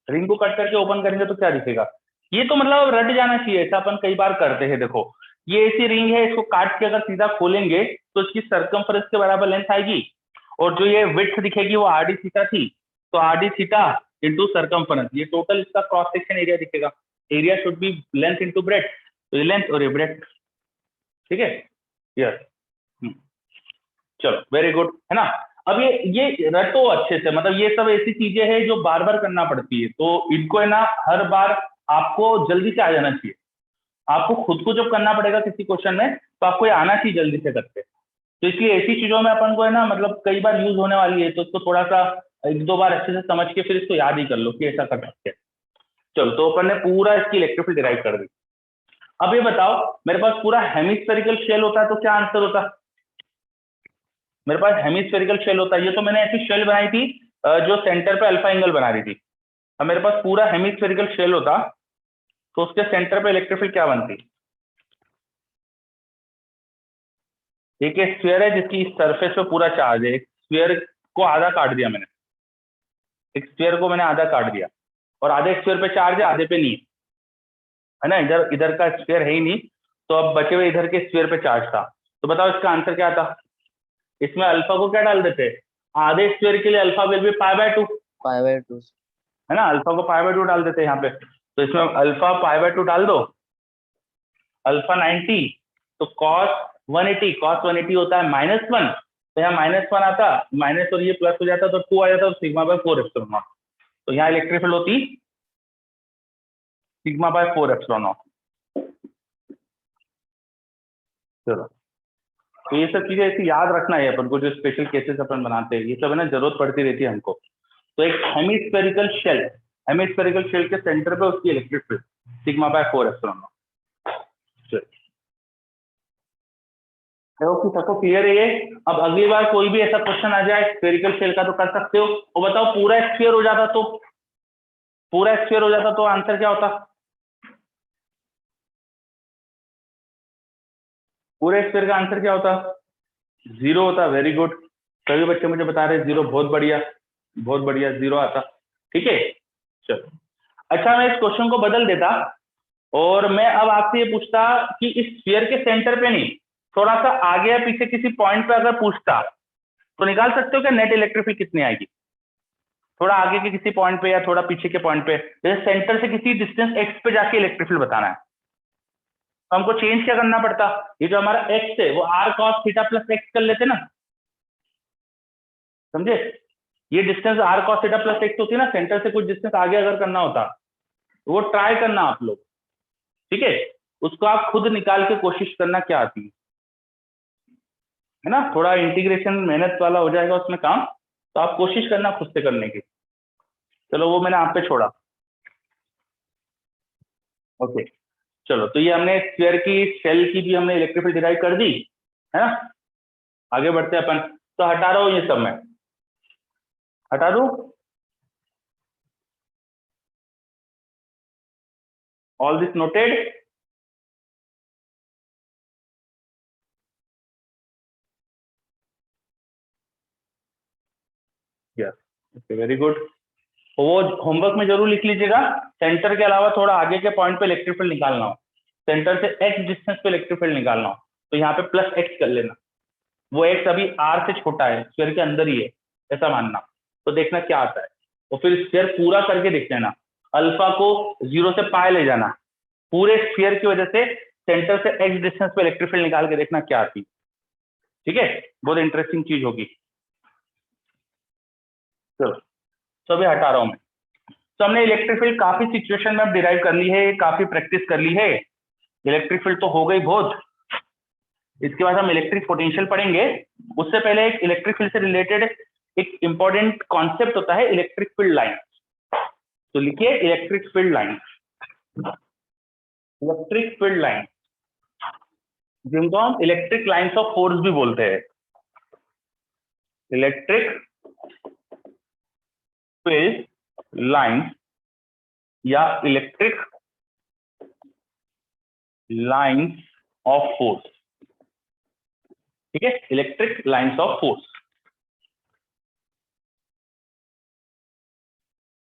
Speaker 1: रिंग को कट करके ओपन करेंगे तो क्या दिखेगा, ये तो मतलब रट जाना चाहिए, ऐसा अपन कई बार करते हैं। देखो ये ऐसी रिंग है, इसको काट के अगर सीधा खोलेंगे तो इसकी सरकमफ्रेंस के बराबर लेंथ आएगी, और जो ये विड्थ दिखेगी वो आर डी थीटा थी, तो are D theta into circumference, ये टोटल इसका क्रॉस सेक्शन एरिया दिखेगा, area should be length into breadth, तो ये लेंथ और ये ब्रेथ, ठीक है, यस, चलो वेरी गुड, है ना। अब ये रटो अच्छे से, मतलब ये सब ऐसी चीजें हैं जो बार बार करना पड़ती है, तो इनको है ना हर बार आपको जल्दी से आ जाना चाहिए, आपको खुद को जब करना पड़ेगा किसी क्वेश्चन में तो आपको ये आना चाहिए जल्दी से करके, तो इसलिए ऐसी चीजों में अपन को है ना मतलब कई बार यूज होने वाली है, तो इसको थोड़ा सा 1-2 बार अच्छे से समझ के फिर इसको याद ही कर लो कि ऐसा कर सकते हैं। चलो तो अपन ने पूरा इसकी इलेक्ट्रिक फील्ड डिराइव कर दी। अब ये बताओ मेरे पास पूरा हेमिस्फेरिकल शेल होता तो क्या आंसर होता, मेरे पास हेमिस्फेरिकल शेल होता, ये तो मैंने ऐसी शेल बनाई थी जो सेंटर पे अल्फा एंगल बना रही थी, अब मेरे पास पूरा हेमिस्फेरिकल शेल होता तो उसके सेंटर पे इलेक्ट्रिक फील्ड क्या बनती, एक स्फीयर है जिसकी सरफेस पे पूरा चार्ज है, एक स्फीयर को आधा काट दिया मैंने, एक स्फीयर को मैंने आधा काट दिया, और आधे स्फीयर पे चार्ज है आधे पे नहीं है ना, इधर का स्फीयर है ही नहीं, तो अब बचे हुए इधर के स्फीयर पे चार्ज था, तो बताओ इसका आंसर क्या था, इसमें अल्फा को क्या डाल देते, आधे स्फीयर के लिए अल्फा विल बी π/2,
Speaker 4: π/2
Speaker 1: है ना, अल्फा को π/2 डाल देते हैं यहाँ पे, तो इसमें अल्फा π/2 डाल दो, अल्फा 90, तो cos 180 होता है -1, तो यहाँ -1 आता, माइनस और ये प्लस हो जाता तो 2 आ जाता, तो सिग्मा बाय 4 एप्सिलॉन नॉट, तो यहाँ इलेक्ट्रिक फील्ड होती सिग्मा बाय 4 एप्सिलॉन नॉट। चलो तो ये सब चीजें ऐसी याद रखना है अपन को, जो स्पेशल केसेस अपन बनाते हैं ये सब है ना जरूरत पड़ती रहती है हमको। तो एक हेमिस्फेरिकल शेल के सेंटर पे उसकी electric field sigma bye 4 epsilon not. कि सबको क्लियर है ये। अब अगली बार कोई भी ऐसा क्वेश्चन आ जाए स्फेरिकल शेल का तो कर सकते हो। और बताओ पूरा स्फीयर हो जाता तो, पूरा स्फीयर हो जाता तो आंसर क्या होता? पूरे स्फीयर का आंसर क्या होता? 0 होता। वेरी गुड, सभी बच्चे मुझे बता रहे 0। बहुत बढ़िया, बहुत बढ़िया, 0 आता। ठीक है, चलो। अच्छा, मैं इस क्वेश्चन को बदल देता और मैं अब आपसे ये पूछता कि इस स्फीयर के सेंटर पे नहीं, थोड़ा सा आगे या पीछे किसी पॉइंट पे अगर पूछता तो निकाल सकते हो क्या नेट इलेक्ट्रिक फील्ड कितनी आएगी? थोड़ा आगे के किसी पॉइंट पे या थोड़ा पीछे के पॉइंट पे, जैसे सेंटर से किसी डिस्टेंस x पे जाके इलेक्ट्रिक फील्ड बताना है, तो हमको चेंज क्या करना पड़ता? ये जो हमारा x है वो r cos theta plus x कर लेते ना, समझे? ये distance r cos theta plus x होती है ना, सेंटर से कुछ डिस्टेंस आगे अगर करना होता तो वो ट्राई करना आप लोग, ठीक है? उसको आप खुद निकाल के कोशिश करना क्या आती है ना, थोड़ा इंटीग्रेशन मेहनत वाला हो जाएगा उसमें काम, तो आप कोशिश करना खुद से करने की। चलो वो मैंने आप पे छोड़ा। ओके, चलो, तो ये हमने स्फीयर की शेल की भी हमने इलेक्ट्रिक फील्ड डिराइव कर दी है ना। आगे बढ़ते हैं अपन, तो हटा रहा हूं ये सब, मैं हटा दूं all this noted. Yes, okay, very good. वो होमवर्क में जरूर लिख लीजिएगा, सेंटर के अलावा थोड़ा आगे के पॉइंट पे इलेक्ट्रिक फील्ड निकालना हो, सेंटर से x डिस्टेंस पे इलेक्ट्रिक फील्ड निकालना हो, तो यहाँ पे प्लस x कर लेना। वो x अभी r से छोटा है, स्फीयर के अंदर ही है, ऐसा मानना, तो देखना क्या आता है। तो फिर स्फीयर पूरा करके देख लेना, अल्फा को 0 से पाई ले जाना, पूरे स्फीयर की वजह से सेंटर से x डिस्टेंस पे इलेक्ट्रिक फील्ड निकाल के देखना क्या आती। ठीक है, बहुत इंटरेस्टिंग चीज होगी। चलो, तो अभी हटा रहा हूं मैं। तो हमने इलेक्ट्रिक फील्ड काफी सिचुएशन में डिराइव कर ली है, काफी प्रैक्टिस कर ली है। इलेक्ट्रिक फील्ड तो हो गई बहुत, इसके बाद हम इलेक्ट्रिक पोटेंशियल पढ़ेंगे। उससे पहले एक इलेक्ट्रिक फील्ड से रिलेटेड एक इंपॉर्टेंट कॉन्सेप्ट होता है इलेक्ट्रिक फील्ड लाइन। तो लिखिए electric field line, electric field line जिनको हम इलेक्ट्रिक लाइंस ऑफ फोर्स भी बोलते हैं, इलेक्ट्रिक फील्ड लाइन या इलेक्ट्रिक लाइंस ऑफ फोर्स। ठीक है, इलेक्ट्रिक लाइंस ऑफ फोर्स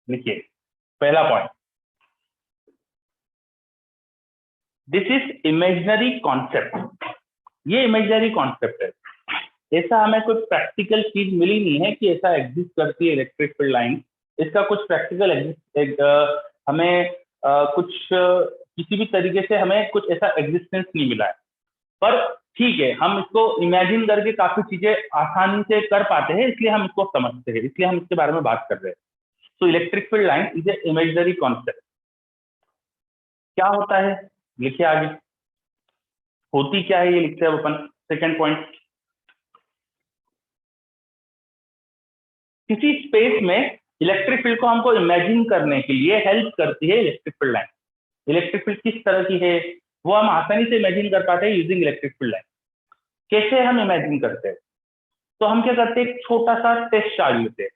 Speaker 1: लिखिए। पहला point, this is imaginary concept. ये इमेजिनरी कॉन्सेप्ट है, ऐसा हमें कोई प्रैक्टिकल चीज मिली नहीं है कि ऐसा एग्जिस्ट करती है इलेक्ट्रिक फील्ड लाइन। इसका कुछ प्रैक्टिकल हमें कुछ किसी भी तरीके से हमें कुछ ऐसा एग्जिस्टेंस नहीं मिला है, पर ठीक है, हम इसको इमेजिन करके काफी चीजें आसानी से कर पाते हैं, इसलिए हम इसको समझते हैं, इसलिए हम इसके बारे में बात कर रहे हैं। तो electric field line is a imaginary concept. क्या होता है लिखिए आगे, होती क्या है ये लिखते हैं अपन। सेकेंड पॉइंट, किसी स्पेस में इलेक्ट्रिक फील्ड को हमको इमेजिन करने के लिए हेल्प करती है electric field line. Electric field किस तरह की है वो हम आसानी से इमेजिन कर पाते हैं यूजिंग इलेक्ट्रिक फील्ड लाइन। कैसे हम इमेजिन करते हैं? तो हम क्या करते हैं, एक छोटा सा टेस्ट चार्ज लेते हैं,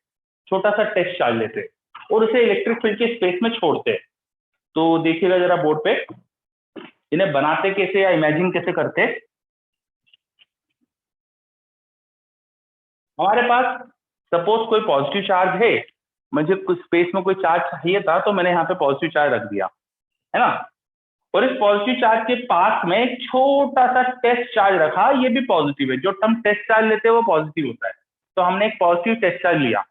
Speaker 1: छोटा सा टेस्ट चार्ज लेते हैं और उसे इलेक्ट्रिक फील्ड के स्पेस में छोड़ते हैं। तो देखिएगा जरा बोर्ड पे, इन्हें बनाते कैसे या इमेजिन कैसे करते हैं। हमारे पास सपोज कोई पॉजिटिव चार्ज है, मुझे कुछ स्पेस में कोई चार्ज चाहिए था तो मैंने यहाँ पे पॉजिटिव चार्ज रख दिया है ना, और इस पॉजिटिव चार्ज के पास में एक छोटा सा टेस्ट चार्ज रखा, ये भी पॉजिटिव है। जो हम टेस्ट चार्ज लेते हैं वो पॉजिटिव होता है, तो हमने एक पॉजिटिव टेस्ट चार्ज लिया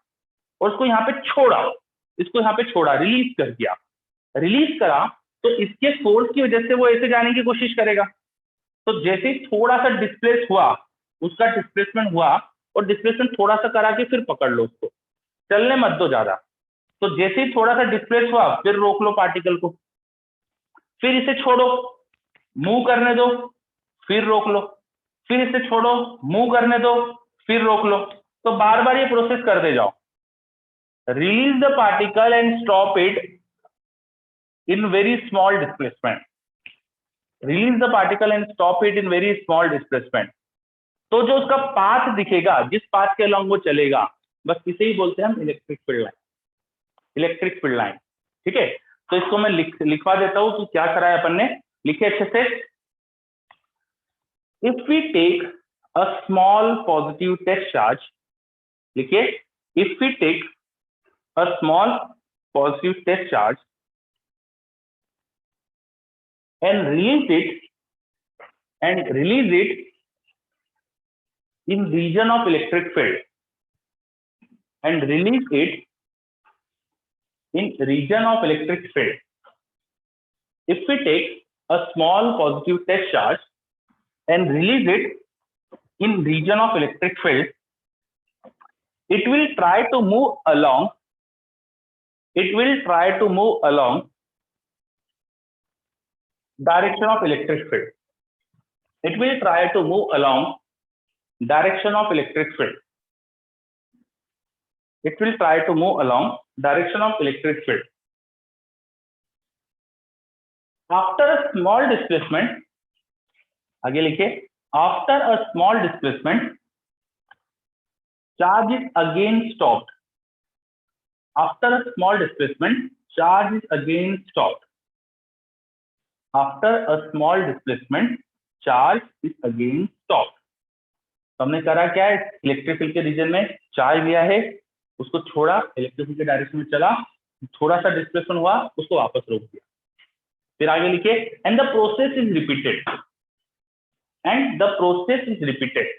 Speaker 1: और उसको यहाँ पे छोड़ा, इसको यहाँ पे छोड़ा, रिलीज कर दिया। रिलीज करा तो इसके फोर्स की वजह से वो ऐसे जाने की कोशिश करेगा। तो जैसे ही थोड़ा सा डिस्प्लेस हुआ, उसका डिस्प्लेसमेंट हुआ, और डिस्प्लेसमेंट थोड़ा सा करा के फिर पकड़ लो उसको, चलने मत दो ज्यादा। तो जैसे ही थोड़ा सा डिस्प्लेस हुआ फिर रोक लो पार्टिकल को, फिर इसे छोड़ो, मूव करने दो, फिर रोक लो, फिर इसे छोड़ो, मूव करने दो, फिर रोक लो। तो बार बार ये प्रोसेस करते जाओ। Release the particle and stop it in very small displacement. Release the particle and stop it in very small displacement. तो जो उसका पाथ दिखेगा, जिस पाथ के अलॉन्ग वो चलेगा, बस इसे ही बोलते हैं हम electric field line, electric field line. ठीक है, तो इसको मैं लिखवा देता हूं कि क्या करा है अपन ने, लिखे अच्छे से। If we take a small positive test charge, लिखिए, if we take a small positive test charge and release it in region of electric field, and release it in region of electric field. If we take a small positive test charge and release it in region of electric field, it will try to move along, direction of electric field. It will try to move along direction of electric field. It will try to move along direction of electric field. After a small displacement, आगे लिखिए, after a small displacement, charge is again stopped. After a small displacement, charge is again stopped. After a small displacement, charge is again stopped. तो हमने करा क्या है, electric field के reason में charge लिया है, उसको छोड़ा, इलेक्ट्रिक फील्ड के डायरेक्शन में चला, थोड़ा सा डिस्प्लेसमेंट हुआ, उसको वापस रोक दिया। फिर आगे लिखिए, and the process is repeated, and the process is repeated,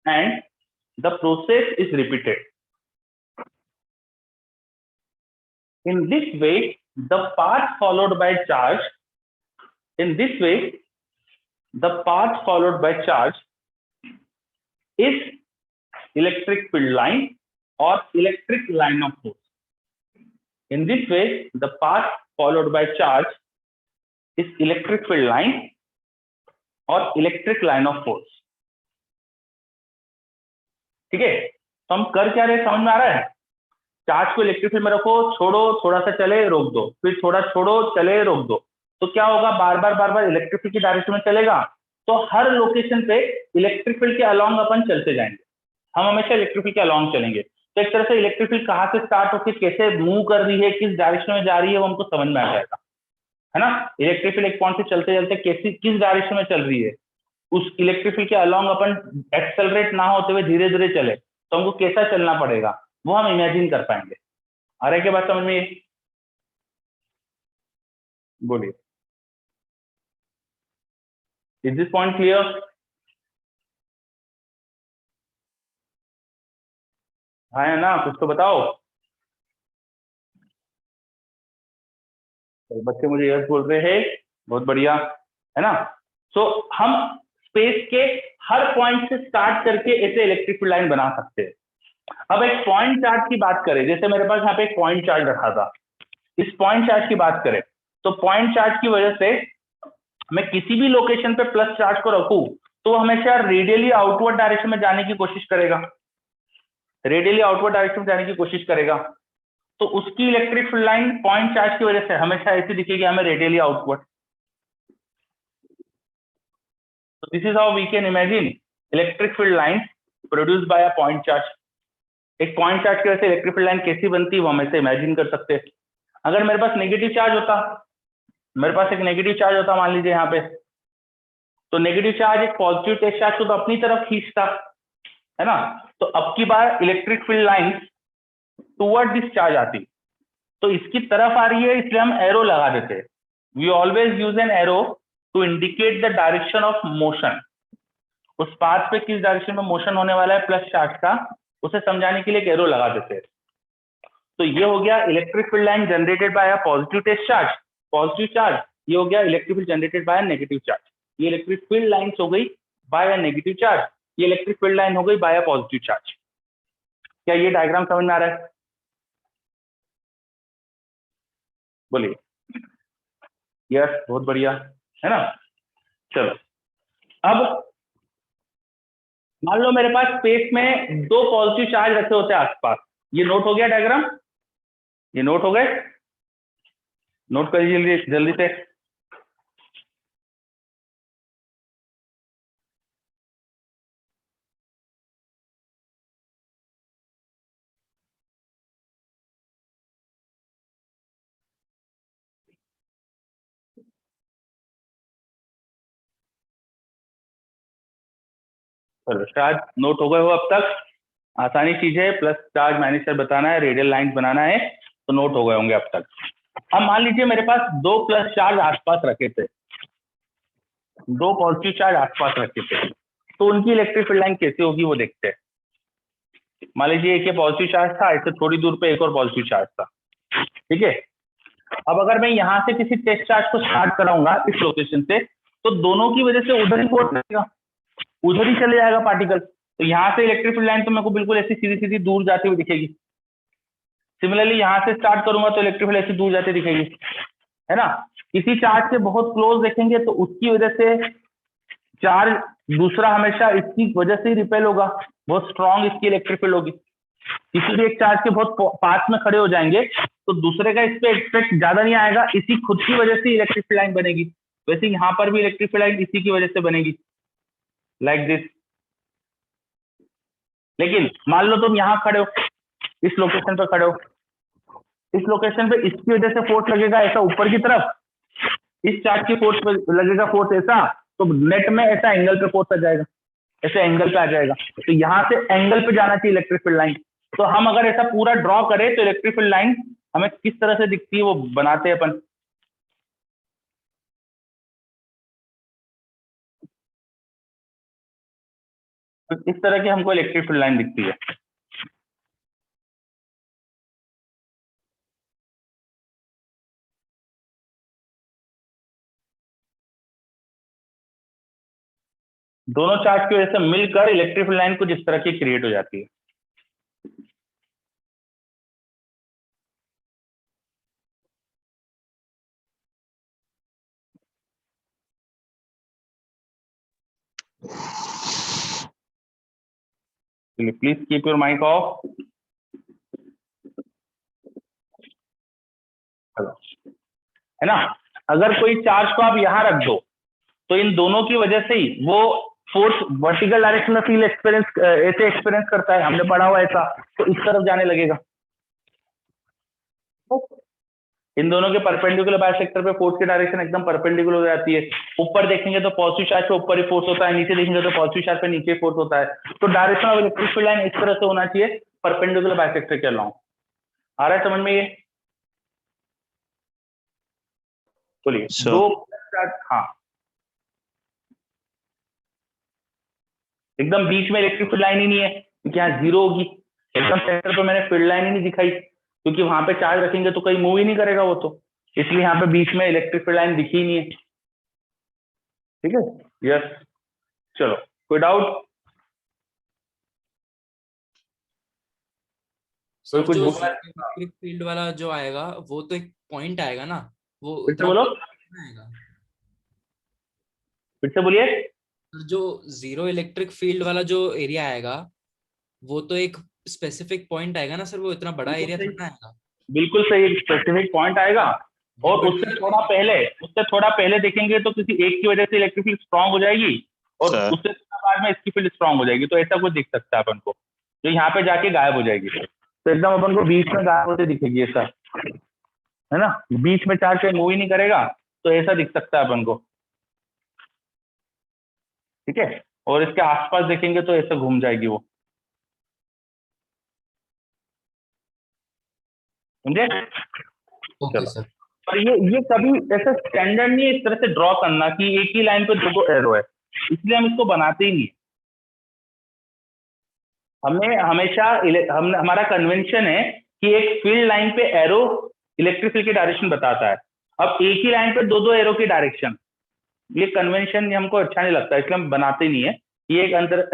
Speaker 1: and the process is repeated. In this way, the path followed by charge, in this way, the path followed by charge is electric field line or electric line of force. In this way, the path followed by charge is electric field line or electric line of force. ठीक है, तो हम कर क्या रहे, समझ में आ रहा है? चार्ज को इलेक्ट्रिक फील्ड में रखो, छोड़ो, थोड़ा सा चले, रोक दो, फिर थोड़ा छोड़ो, चले, रोक दो, तो क्या होगा, बार बार इलेक्ट्रिक फील्ड की डायरेक्शन में चलेगा, तो हर लोकेशन पे इलेक्ट्रिक फील्ड के अलॉन्ग अपन चलते जाएंगे, हम हमेशा इलेक्ट्रिक फील्ड के अलॉन्ग चलेंगे। तो एक तरह से इलेक्ट्रिक फील्ड कहाँ से स्टार्ट होकर कैसे मूव कर रही है, किस डायरेक्शन में जा रही है, वो हमको समझ में आ जाएगा, है ना। इलेक्ट्रिक फील्ड एक पॉइंट से चलते चलते कैसी किस डायरेक्शन में चल रही है, उस इलेक्ट्रिक फील्ड के अलॉन्ग अपन एक्सेलरेट ना होते हुए धीरे धीरे चले, तो हमको कैसा चलना पड़ेगा, वो हम इमेजिन कर पाएंगे। आ रहा है क्या बात समझ में? बोलिए, इज दिस पॉइंट क्लियर? हाँ है ना, कुछ तो बताओ। तो बच्चे मुझे यस बोल रहे हैं, बहुत बढ़िया, है ना। सो हम स्पेस के हर पॉइंट से स्टार्ट करके ऐसे इलेक्ट्रिक फील्ड लाइन बना सकते हैं। अब एक पॉइंट चार्ज की बात करें, जैसे मेरे पास यहाँ पे एक पॉइंट चार्ज रखा था, इस पॉइंट चार्ज की बात करें, तो पॉइंट चार्ज की वजह से मैं किसी भी लोकेशन पे प्लस चार्ज को रखूं, तो हमेशा रेडियली आउटवर्ड डायरेक्शन में जाने की कोशिश करेगा, रेडियली आउटवर्ड डायरेक्शन में जाने की कोशिश करेगा, तो उसकी electric field line point charge की वजह से हमेशा ऐसी दिखेगी, हमें radially outward. So this is how we can imagine electric field lines produced by a point charge. एक पॉइंट चार्ज की वजह से इलेक्ट्रिक फील्ड लाइन कैसी बनती है वो हम ऐसे इमेजिन कर सकते हैं। अगर मेरे पास नेगेटिव चार्ज होता, मेरे पास एक नेगेटिव चार्ज होता मान लीजिए यहाँ पे, तो नेगेटिव चार्ज एक पॉजिटिव टेस्ट चार्ज को तो अपनी तरफ खींचता, है ना। तो अब की बार electric field line toward this charge आती, तो इसकी तरफ आ रही है, इसलिए हम एरो लगा देते हैं। We always use an arrow to indicate the direction of motion, उस पाथ पे किस डायरेक्शन में मोशन होने वाला है प्लस चार्ज का, उसे समझाने के लिए एक एरो लगा देते हैं। तो ये हो गया electric field line generated by a positive test charge, positive charge, ये हो गया electric field generated by a negative charge. ये इलेक्ट्रिक फील्ड लाइंस हो गई बाय अ नेगेटिव चार्ज, ये इलेक्ट्रिक फील्ड लाइन हो गई बाय अ पॉजिटिव चार्ज। क्या ये डायग्राम समझ में आ रहा है? बोलिए, यस, बहुत बढ़िया, है ना। चलो, अब मान लो मेरे पास स्पेस में दो पॉजिटिव चार्ज रखे होते हैं आसपास, ये नोट हो गया डायग्राम, ये नोट हो गए, नोट करिए जल्दी से। चलो चार्ज नोट हो गए हो अब तक? आसानी चीज है, प्लस चार्ज माइनस चार्ज बताना है, रेडियल लाइंस बनाना है, तो नोट हो गए होंगे अब तक। अब मान लीजिए मेरे पास दो प्लस चार्ज आसपास रखे थे, दो पॉजिटिव चार्ज आसपास रखे थे, तो उनकी इलेक्ट्रिक फील्ड लाइन कैसी होगी वो देखते हैं। मान लीजिए एक ये पॉजिटिव चार्ज था, इससे थोड़ी दूर पे एक और पॉजिटिव चार्ज था, ठीक है। अब अगर मैं यहाँ से किसी टेस्ट चार्ज को स्टार्ट कराऊंगा इस लोकेशन से, तो दोनों की वजह से उधर ही फोर्स लगेगा, उधर ही चले जाएगा पार्टिकल। तो यहाँ से इलेक्ट्रिक फील्ड लाइन तो मेरे को बिल्कुल ऐसी सीधी सीधी दूर जाती हुई दिखेगी। सिमिलरली यहाँ से स्टार्ट करूंगा तो इलेक्ट्रिक फील्ड ऐसी दूर जाती दिखेगी, है ना। किसी चार्ज से बहुत क्लोज देखेंगे तो उसकी वजह से चार्ज दूसरा हमेशा इसकी वजह से ही रिपेल होगा, बहुत स्ट्रॉन्ग इसकी इलेक्ट्रिक फील्ड होगी। किसी भी एक चार्ज के बहुत पास में खड़े हो जाएंगे तो दूसरे का इस पे इफेक्ट ज्यादा नहीं आएगा, इसी खुद की वजह से इलेक्ट्रिक फील्ड लाइन बनेगी। वैसे यहाँ पर भी इलेक्ट्रिक फील्ड लाइन इसी की वजह से बनेगी, लाइक दिस। लेकिन मान लो तुम यहाँ खड़े हो, इस लोकेशन पर खड़े हो, इस लोकेशन पे इसकी वजह से फोर्स लगेगा ऐसा ऊपर की तरफ, इस चार्ज की फोर्स पे लगेगा फोर्स ऐसा, तो नेट में ऐसा एंगल पे फोर्स आ जाएगा, ऐसे एंगल पे आ जाएगा। तो यहाँ से एंगल पे जाना चाहिए इलेक्ट्रिक फील्ड लाइन। तो हम अगर ऐसा पूरा ड्रॉ करें तो इलेक्ट्रिक फील्ड लाइन हमें किस तरह से दिखती है वो बनाते हैं अपन। तो इस तरह की हमको इलेक्ट्रिक फील्ड लाइन दिखती है। दोनों चार्ज की वजह से मिलकर इलेक्ट्रिक फील्ड लाइन कुछ इस तरह की क्रिएट हो जाती है। Please keep your mic off. है ना। अगर कोई चार्ज को आप यहां रख दो तो इन दोनों की वजह से ही वो फोर्स वर्टिकल डायरेक्शन में फील्ड एक्सपीरियंस ऐसे एक्सपीरियंस करता है, हमने पढ़ा हुआ ऐसा, तो इस तरफ जाने लगेगा। इन दोनों के परपेंडिकुलर बाइसेक्टर पे फोर्स की डायरेक्शन एकदम परपेंडिकुलर हो जाती है। ऊपर देखेंगे तो पॉजिटिव चार्ज पे ऊपर ही फोर्स होता है, नीचे देखेंगे तो पॉजिटिव चार्ज पे नीचे फोर्स होता है। तो direction of electric field line इस तरह से होना चाहिए, परपेंडिकुलर बाइसेक्टर के अलाउंग। आ रहा है समझ में ये? बोलिए।
Speaker 3: Sir.
Speaker 1: दो चार्ज, हाँ, एकदम बीच में इलेक्ट्रिक फील्ड लाइन ही नहीं है क्योंकि यहाँ जीरो होगी। एकदम सेंटर पे मैंने फील्ड लाइन ही नहीं दिखाई क्योंकि वहां पे चार्ज रखेंगे तो कहीं मूव ही नहीं करेगा वो, तो इसलिए यहाँ पे बीच में इलेक्ट्रिक फील्ड लाइन दिखी ही नहीं है। ठीक है, यस। चलो, कोई डाउट?
Speaker 6: सर
Speaker 1: कुछ
Speaker 6: जो
Speaker 1: बोला?
Speaker 6: इलेक्ट्रिक फील्ड वाला जो आएगा वो तो एक पॉइंट आएगा ना, वो
Speaker 1: फिर से
Speaker 6: उतना
Speaker 1: बोलो,
Speaker 6: आएगा।
Speaker 1: फिर से बोलिए।
Speaker 6: सर जो जीरो इलेक्ट्रिक फील्ड वाला जो एरिया आएगा वो तो एक स्पेसिफिक पॉइंट आएगा ना सर, वो इतना बड़ा एरिया थोड़ा ना आएगा।
Speaker 1: बिल्कुल सही, एक स्पेसिफिक पॉइंट आएगा। और
Speaker 6: बट
Speaker 1: उससे थोड़ा पहले देखेंगे तो किसी एक की वजह से इलेक्ट्रिक फील्ड स्ट्रांग हो जाएगी और
Speaker 3: Sir.
Speaker 1: उससे थोड़ा बाद में इसकी फील्ड स्ट्रांग हो जाएगी। तो ऐसा कुछ दिख सकता है अपन को, जो यहाँ पे जाके गायब हो जाएगी। तो एकदम अपन को बीच में गायब होते दिखेगी ऐसा, है ना। बीच में चार्ज से मूव ही नहीं करेगा तो ऐसा दिख सकता है अपन को। ठीक है, और इसके आसपास देखेंगे तो ऐसा घूम जाएगी वो, समझे?
Speaker 6: Okay sir.
Speaker 1: पर ये कभी ऐसा स्टैंडर्ड नहीं है इस तरह से ड्रॉ करना कि एक ही लाइन पे दो एरो है, इसलिए हम इसको बनाते ही नहीं। हमें हमेशा हमारा कन्वेंशन है कि एक फील्ड लाइन पे एरो इलेक्ट्रिक फील्ड की डायरेक्शन बताता है। अब एक ही लाइन पे दो दो एरो की डायरेक्शन, ये कन्वेंशन हमको अच्छा नहीं लगता, इसलिए हम बनाते नहीं है। ये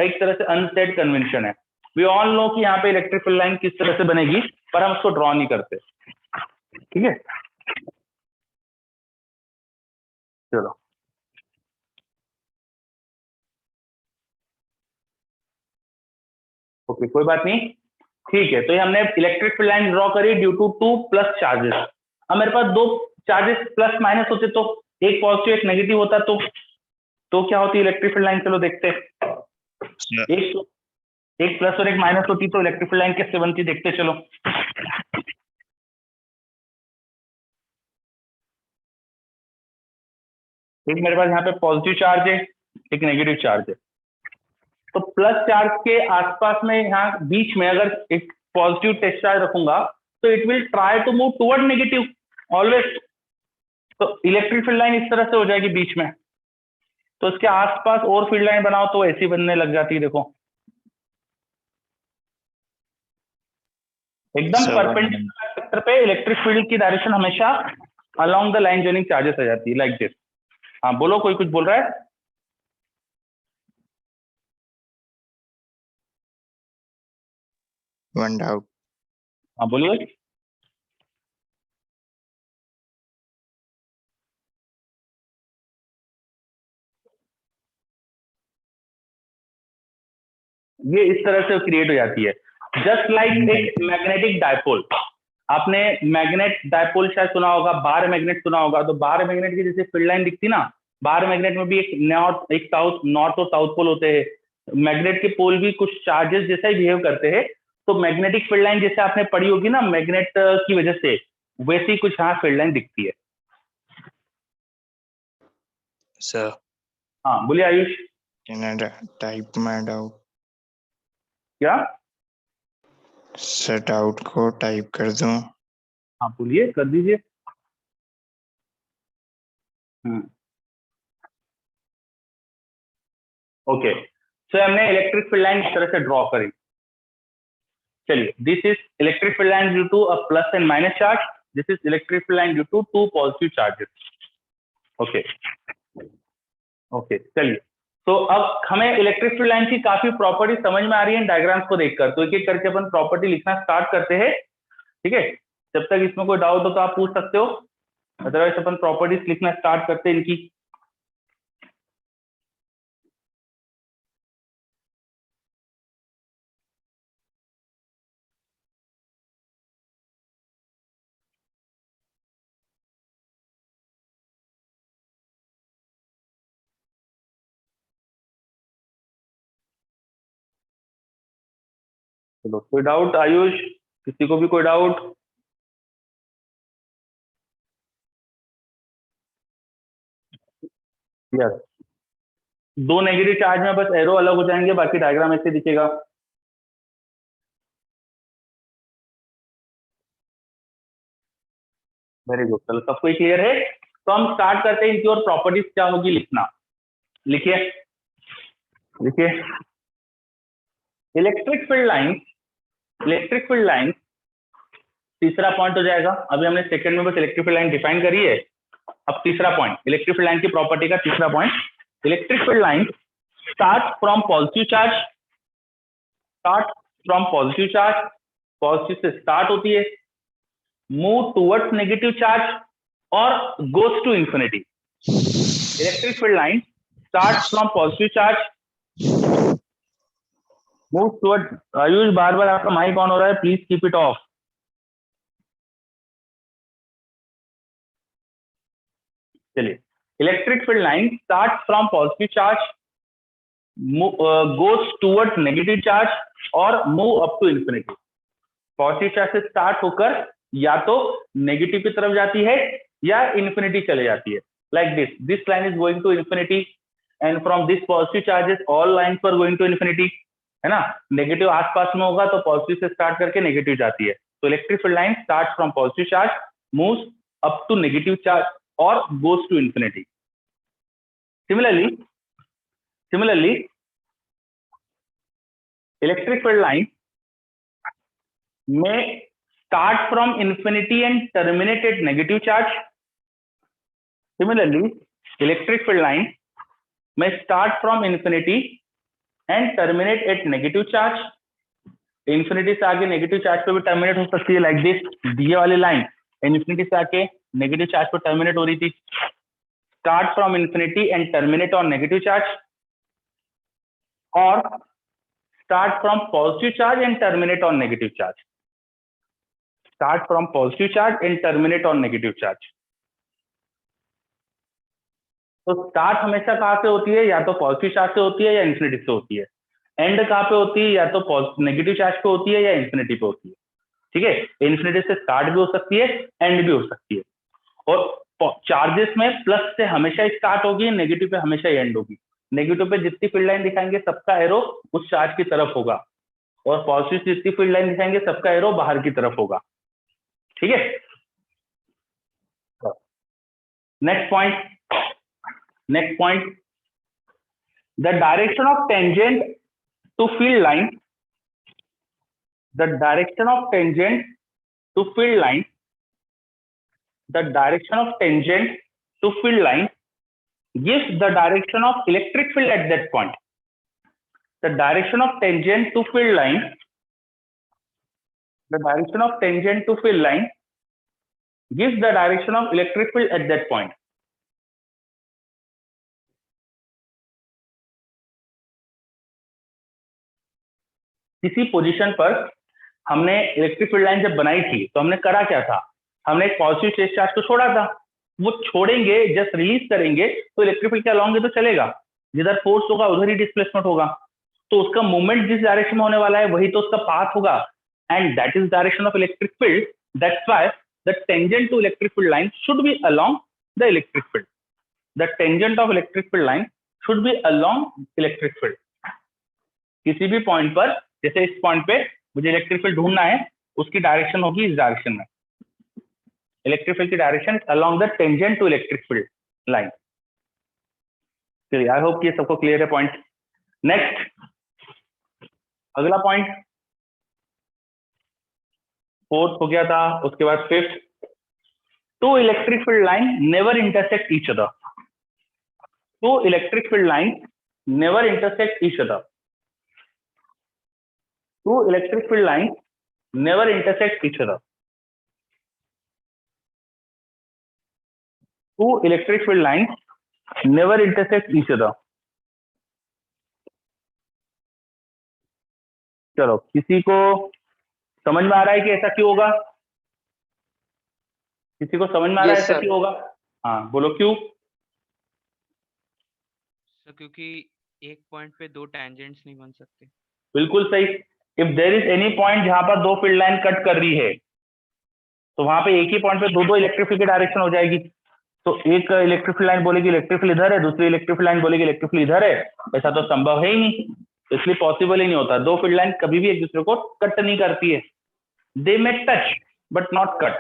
Speaker 1: एक तरह से अनसेड कन्वेंशन है। वी ऑल नो कि यहाँ पे इलेक्ट्रिक फील्ड लाइन किस तरह से बनेगी, पर हम उसको ड्रॉ नहीं करते। ठीक है, चलो। ओके, कोई बात नहीं। ठीक है, तो ये हमने इलेक्ट्रिक फील्ड लाइन ड्रॉ करी due to two plus charges. अब मेरे पास दो चार्जेस प्लस माइनस होते तो एक पॉजिटिव एक नेगेटिव होता तो क्या होती इलेक्ट्रिक फील्ड लाइन? चलो देखते हैं। एक प्लस और एक माइनस होती तो इलेक्ट्रिक फील्ड लाइन कैसे बनती, देखते चलो। एक मेरे पास यहाँ पे पॉजिटिव चार्ज है, एक नेगेटिव चार्ज है। तो प्लस चार्ज के आसपास में यहाँ बीच में अगर एक पॉजिटिव टेस्ट चार्ज रखूंगा तो it will try to move toward negative always. तो इलेक्ट्रिक फील्ड लाइन इस तरह से हो जाएगी बीच में, तो इसके आसपास और फील्ड लाइन बनाओ तो ऐसी बनने लग जाती है। देखो एकदम
Speaker 5: Sir,
Speaker 1: परपेंडिकुलर सेक्टर पे इलेक्ट्रिक फील्ड की डायरेक्शन हमेशा along the line joining charges आ जाती है लाइक दिस। हाँ बोलो, कोई कुछ बोल रहा है?
Speaker 5: One doubt.
Speaker 1: हाँ बोलिए। ये इस तरह से क्रिएट हो जाती है, जस्ट लाइक एक मैग्नेटिक डायपोल। आपने मैग्नेट डायपोल शायद सुना होगा, बार मैग्नेट सुना होगा। तो बार मैग्नेट की जैसे फील्ड लाइन दिखती ना, बार मैग्नेट में भी एक नॉर्थ, एक साउथ, नॉर्थ और साउथ पोल होते हैं। मैग्नेट के पोल भी कुछ चार्जेस जैसा ही बिहेव करते हैं। तो मैग्नेटिक फील्ड लाइन जैसे आपने पढ़ी होगी ना मैग्नेट की वजह से, वैसी कुछ यहाँ फील्ड लाइन दिखती है।
Speaker 5: सर
Speaker 1: हाँ बोलिए Ayush.
Speaker 5: Can I type my doubt?
Speaker 1: क्या?
Speaker 5: सर डाउट को टाइप कर दूं?
Speaker 1: हाँ बोलिए, कर दीजिए। ओके, सो हमने इलेक्ट्रिक फील्ड लाइन इस तरह से ड्रॉ करी। चलिए, this is electric field line due to a plus and minus charge, this is electric field line due to two positive charges. Okay okay, चलिए तो अब हमें इलेक्ट्रिक फील्ड लाइन की काफी प्रॉपर्टी समझ में आ रही है डायग्राम्स को देखकर। तो एक एक करके अपन प्रॉपर्टी लिखना स्टार्ट करते हैं, ठीक है? जब तक इसमें कोई डाउट हो तो आप पूछ सकते हो, अदरवाइज अपन प्रॉपर्टीज लिखना स्टार्ट करते हैं इनकी। चलो, कोई डाउट आयुष? किसी को भी कोई डाउट? यस, दो नेगेटिव चार्ज में बस एरो अलग हो जाएंगे, बाकी डायग्राम ऐसे दिखेगा। वेरी गुड, चलो सबको क्लियर है। तो हम स्टार्ट करते हैं, इनकी और प्रॉपर्टीज क्या होगी लिखना। लिखिए लिखिए, इलेक्ट्रिक फील्ड लाइन तीसरा पॉइंट हो जाएगा। अभी हमने सेकंड में बस इलेक्ट्रिक फील्ड लाइन डिफाइन करी है, अब तीसरा पॉइंट इलेक्ट्रिक फील्ड लाइन की प्रॉपर्टी का तीसरा point, electric field line start from positive charge, positive से स्टार्ट होती है, मूव टुवर्ड्स नेगेटिव चार्ज और goes to infinity. Electric field line start from positive charge, move toward. Ayush बार बार आपका माइक ऑन हो रहा है, प्लीज कीप इट ऑफ। चलिए, electric field line start from positive charge, goes towards negative charge और move up to infinity. Positive charge से start होकर या तो नेगेटिव की तरफ जाती है या इंफिनिटी चले जाती है, like this line is going to infinity and from this positive charges all lines are going to infinity, है ना? नेगेटिव आसपास में होगा तो पॉजिटिव से स्टार्ट करके नेगेटिव जाती है। तो electric field line start from positive charge, moves up to negative charge और goes to infinity. Similarly, electric field line may start from infinity and terminate at negative charge. Similarly, electric field line may start from infinity and terminate at negative charge. Infinity से आगे negative charge पे भी terminate हो सकती है, like this, ये वाली line infinity से आके negative charge पे terminate हो रही थी। Start from infinity and terminate on negative charge, or start from positive charge and terminate on negative charge. Start from positive charge and terminate on negative charge. तो start हमेशा कहाँ से होती है? या तो पॉजिटिव चार्ज से होती है या इंफिनिटी से होती है। एंड कहाँ पे होती है? या तो नेगेटिव चार्ज पे होती है या इंफिनिटी पे होती है, ठीक है? इंफिनिटी से स्टार्ट भी हो सकती है, एंड भी हो सकती है। और चार्जेस में प्लस से हमेशा स्टार्ट होगी, नेगेटिव पे हमेशा एंड होगी। नेगेटिव पे जितनी फील्ड लाइन दिखाएंगे सबका एरो उस चार्ज की तरफ होगा, और पॉजिटिव से जितनी फील्ड लाइन दिखाएंगे सबका एरो बाहर की तरफ होगा। ठीक है, next point, the direction of tangent to field line, the direction of tangent to field line, the direction of tangent to field line gives the direction of electric field at that point. The direction of tangent to field line, the direction of tangent to field line gives the direction of electric field at that point. किसी position पर हमने electric field line जब बनाई थी तो हमने करा क्या था, हमने एक पॉजिटिव स्टेट चार्ज को छोड़ा था, वो छोड़ेंगे जस्ट रिलीज करेंगे तो इलेक्ट्रिक फील्ड के अलॉन्ग तो चलेगा, जिधर फोर्स होगा उधर ही डिस्प्लेसमेंट होगा, तो उसका मूवमेंट जिस डायरेक्शन में होने वाला है वही तो उसका पाथ होगा, and that is direction of electric field, that's why the tangent to electric field line should be along the electric field, the tangent of electric field line should be along electric field. किसी भी point पर, जैसे इस point पे मुझे electric field ढूंढना है, उसकी डायरेक्शन होगी इस डायरेक्शन में, इलेक्ट्रिक फील्ड की direction along the tangent to electric field line. चलिए, आई होप कि ये सबको क्लियर है पॉइंट। नेक्स्ट, अगला पॉइंट, फोर्थ हो गया था, उसके बाद fifth, two electric field line never intersect each other, two electric field line never intersect each other, two electric field lines never intersect each other. Two electric field lines never intersect each other. चलो, किसी को समझ में आ रहा है कि ऐसा क्यों होगा? किसी को समझ में आ रहा है ऐसा क्यों होगा? हाँ बोलो, क्यों?
Speaker 7: सर क्योंकि एक पॉइंट पे दो टेंजेंट्स नहीं बन सकते।
Speaker 1: बिल्कुल सही। If there is any point जहां पर दो फील्ड लाइन कट कर रही है तो वहां पे एक ही पॉइंट पे दो इलेक्ट्रिक फील्ड की डायरेक्शन हो जाएगी, तो एक इलेक्ट्रिक फील्ड लाइन बोलेगी इलेक्ट्रिक फील्ड इधर है, दूसरी इलेक्ट्रिक फील्ड लाइन बोलेगी इलेक्ट्रिक फील्ड इधर है, ऐसा तो संभव है ही नहीं, इसलिए पॉसिबल ही नहीं होता। दो फील्ड लाइन कभी भी एक दूसरे को कट नहीं करती है, दे मे टच बट नॉट कट,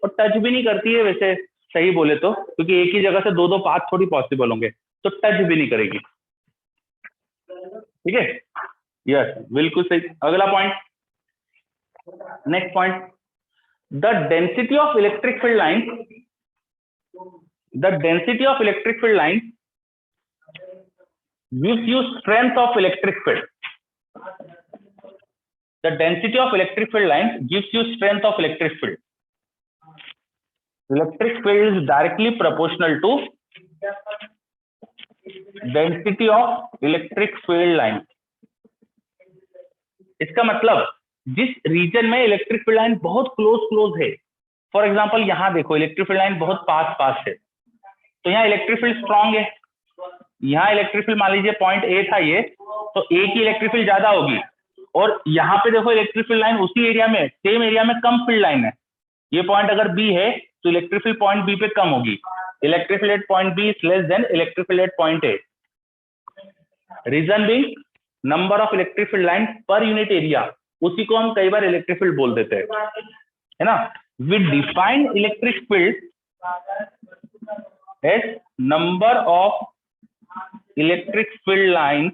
Speaker 1: और टच भी नहीं करती है वैसे सही बोले तो, क्योंकि एक ही जगह से दो पाथ थोड़ी पॉसिबल होंगे, तो टच भी नहीं करेगी। ठीक है, यस बिल्कुल सही। अगला point, next point, the density of electric field line, the density of electric field line gives you strength of electric field, the density of electric field line gives you strength of electric field. Electric field is directly proportional to density of electric field line. इसका मतलब जिस reason में electric field line बहुत close है, for example यहाँ देखो electric field line बहुत पास है, तो यहाँ इलेक्ट्रिक फील्ड स्ट्रांग है, यहाँ इलेक्ट्रिक फील्ड मान लीजिए पॉइंट ए था ये, तो ए की इलेक्ट्रिक फील्ड ज्यादा होगी, और यहाँ पे देखो इलेक्ट्रिक फील्ड लाइन उसी एरिया में, सेम एरिया में कम फील्ड लाइन है, ये पॉइंट अगर बी है तो इलेक्ट्रिक फील्ड पॉइंट बी पे कम होगी, electric field at point B is less than electric field at point A. Reason being number of electric field line per unit area, उसी को हम कई बार इलेक्ट्रिक फील्ड बोल देते हैं, है ना। We define electric field as number of electric field line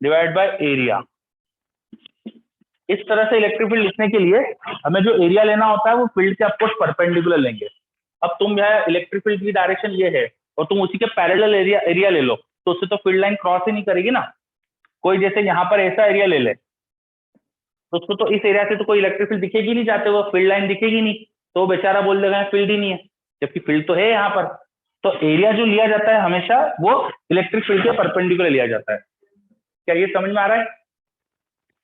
Speaker 1: divide by area. इस तरह से इलेक्ट्रिक फील्ड लिखने के लिए हमें जो एरिया लेना होता है वो फील्ड के आपको परपेंडिकुलर लेंगे। अब तुम यह इलेक्ट्रिक फील्ड की डायरेक्शन ये है और तुम उसी के पैरेलल एरिया ले लो, तो उससे तो फील्ड लाइन क्रॉस ही नहीं करेगी ना। कोई जैसे यहाँ पर ऐसा एरिया ले ले तो उसको तो इस एरिया से तो कोई इलेक्ट्रिक फील्ड दिखेगी नहीं, जाते हुए फील्ड लाइन दिखेगी नहीं, तो वो बेचारा बोल देगा फील्ड ही नहीं है, जबकि फील्ड तो है यहाँ पर। तो एरिया जो लिया जाता है हमेशा वो इलेक्ट्रिक फील्ड के परपेंडिकुलर लिया जाता है। क्या ये समझ में आ रहा है?